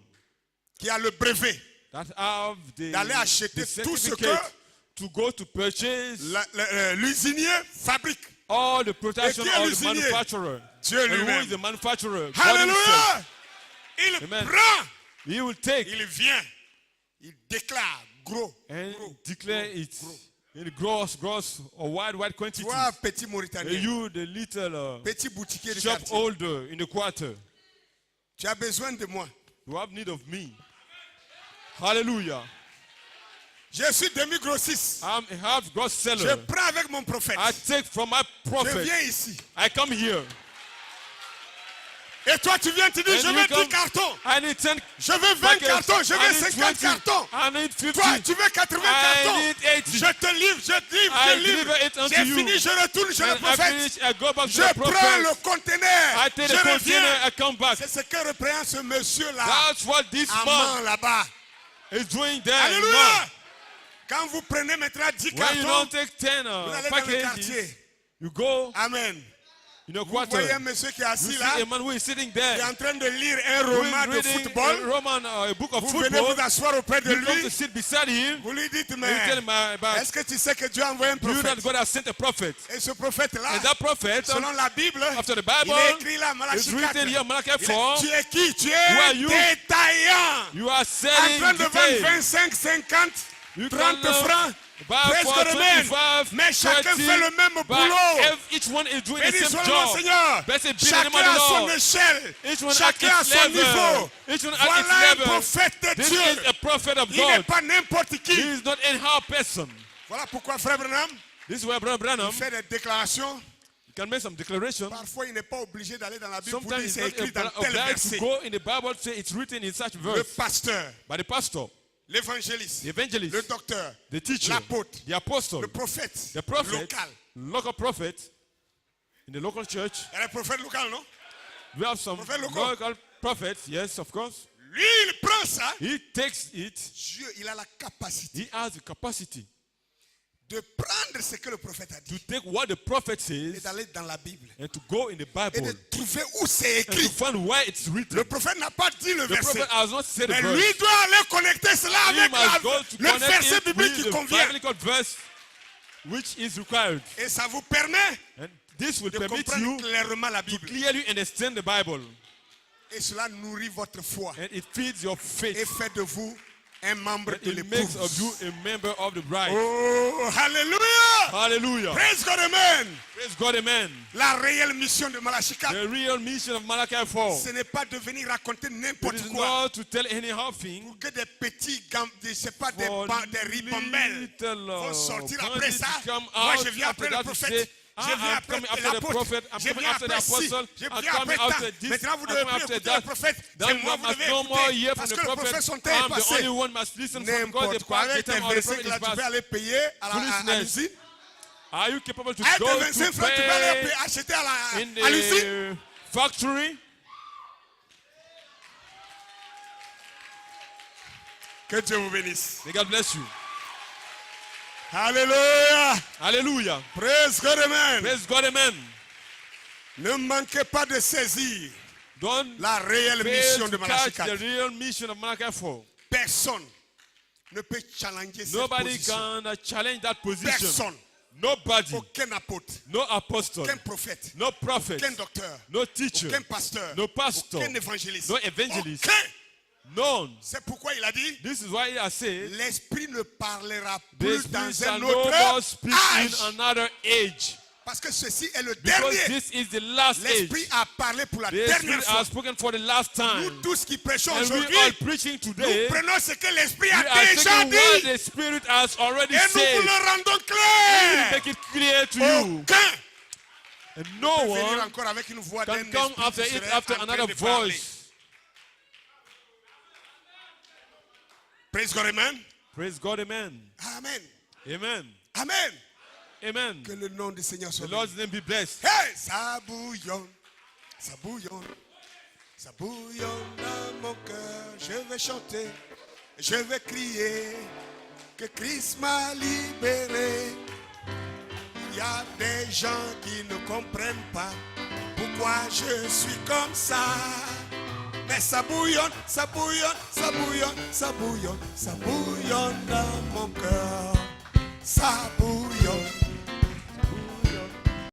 qui a le brevet that have the, d'aller acheter the tout ce certificate que to go to purchase l'usinier fabrique. all the protection Et qui est of the l'usinier? manufacturer. Dieu And who lui-même. is the manufacturer? God himself. Alléluia! Il Amen. prend, He will take il vient, il déclare gros. and gros, declare gros, it gros. in gross or wide quantity. Toi, petit And Mauritanien, you, the little petit boutiquier du shop quartier, holder in the quarter, tu as besoin de moi. you have need of me. Hallelujah. Je suis demi-grossiste. I'm a half gross Je seller. prends avec mon prophète. I take from my Je prophet. viens ici. I come here. Et toi, tu viens, tu dis, And je you veux come- 10 cartons. I need 10 Je veux 20 packets. cartons. Je I veux need 50 20. cartons. I need 50. Toi, tu veux 80 I cartons. need 80. Je te livre, je te livre, I je livre. deliver it unto J'ai you. fini, je retourne chez le And I prophète. finish, I go back to Je the prends prophet. le conteneur. I take the Je container, reviens. I come back. C'est ce que représente ce monsieur-là. That's what this man Amant là-bas. is doing there. Alléluia. Man. Quand vous prenez maintenant 10 When you cartons, don't take 10 vous allez dans le packages, quartier. you go Amen. in a Vous quarter. voyez un monsieur qui est You assis see là, a man who is sitting qui est there, en train de lire un who roman is de reading a football. Roman, a book of Vous venez football. vous asseoir auprès de You come to lui. sit beside him. Vous lui dites, You mais tell him, est-ce que tu sais que Dieu a envoyé un you know that prophète? God has sent a prophet. Et ce prophète-là, And that prophet, selon la Bible, after the il Bible, est écrit là, is Malachie 4. written here, Malachi Il est- 4. Tu es qui? Tu Who are es you? détaillant. You are En selling train de vendre detail. 25, 50, You 30 can, francs. buy Presque for le même. 25, Mais chacun 30, fait le même but boulot. each one is doing Béni the soit same le nom, job. Seigneur. Blessed be the name Chacun of à the son Lord. échelle. Each one at Chacun à its son level. niveau. Each one at Voilà its un level. prophète de This Dieu. is a prophet of Il n'est God. pas n'importe He qui. is not anyhow person. Voilà pourquoi Frère Branham This is where Brother Branham fait des déclarations. can make some declaration. Parfois, il n'est pas obligé d'aller dans la Bible pour Sometimes dire it's c'est not écrit dans tel obliged to verset. go in the Bible to say it's written in such Le verse. pasteur, By the pastor, l'évangéliste, the evangelist, le docteur, the teacher, l'apôtre, the apostle, le prophète the prophet, local. local prophet in the local church. Il y a les prophètes locaux, non? We have some Prophet local. local prophets, yes, of course. Lui, il prend ça. He takes it. Dieu, il a la capacité He has the capacity de prendre ce que le prophète a to dit take what the prophet et says d'aller dans la Bible and to go in the et de Bible trouver où c'est and to écrit. find where it's written. Le prophète n'a pas dit le The verset. prophet has not said the Mais verse. lui doit aller connecter cela He avec must go to le connect verset it biblique with qui the convient. biblical verse which is required. Et ça vous permet And this will de permit comprendre you clairement la to Bible. clearly understand the Bible. Et cela nourrit votre foi And it feeds your et faith. fait de vous un membre And de it makes of you l'épouse. a member of the bride. Oh, Alléluia! Hallelujah. Praise God, amen. Praise God, amen. La réelle mission de Malachi 4, The real mission of Malachi 4. ce n'est pas de venir raconter It n'importe is quoi. not to tell anyhow thing. Pour que des petits gants, je sais pas, des For ribambelles little vont sortir bandits après ça. to come Moi, out je viens after après le that to prophète. say, Je viens I'm après coming after the l'apôtre. prophet, I'm Je coming viens after the après ci. apostle, Je I'm viens coming après after ça. this, Maintenant, vous I'm devez coming plus after écouter that. le prophète. Then C'est you moi, vous must devez no more écouter. hear Parce from que the le prophet. prophète, son temps est I'm the only passé. one must listen from because N'importe the quoi. past, the Avec time tes of the versets prophet que là, is tu peux past. aller payer à Foolishness. l'usine. Are you capable to Avec go tes 25 to francs, tu peux aller pay acheter in à l'usine. the factory? Que Dieu vous bénisse. May God bless you. Alléluia. Hallelujah. Praise God, amen. Praise God, amen. Ne manquez pas de saisir Don't la réelle fail mission de to Malachi catch the 4. real mission of Malachi 4. Personne ne peut challenger cette Nobody position. can challenge that position. Personne. Nobody. Aucun apôtre. No apostle. Aucun prophète. No prophet. Aucun docteur. No teacher. Aucun pasteur. No pastor. Aucun évangéliste. No evangelist. Aucun. None. C'est pourquoi il a dit, This is why I say l'esprit ne parlera the plus Spirit dans shall un no more autre speak âge. in another age. Parce que ceci est le Because dernier. this is the last age. L'esprit a parlé pour la The dernière Spirit fois. has spoken for the last time. Nous tous qui prêchons And we aujourd'hui, are preaching nous today. prenons ce que l'esprit We a are déjà taking what dit the Spirit has already et nous vous said. le rendons We clair. make it clear to you. Aucun And no peut venir one encore avec une voix can d'un come esprit after qui it serait after en train another de parler. voice. Praise God, amen. Praise God, amen. Amen. Amen. Amen. Amen. Que le nom du Seigneur soit The béni. Lord's name be blessed. Hey, ça bouillonne, ça bouillonne, ça bouillonne dans mon cœur. Je vais chanter, je vais crier que Christ m'a libéré. Il y a des gens qui ne comprennent pas pourquoi je suis comme ça. Mais ça bouillonne, ça bouillonne, ça bouillonne, ça bouillonne, ça bouillonne dans mon cœur. Ça bouillonne.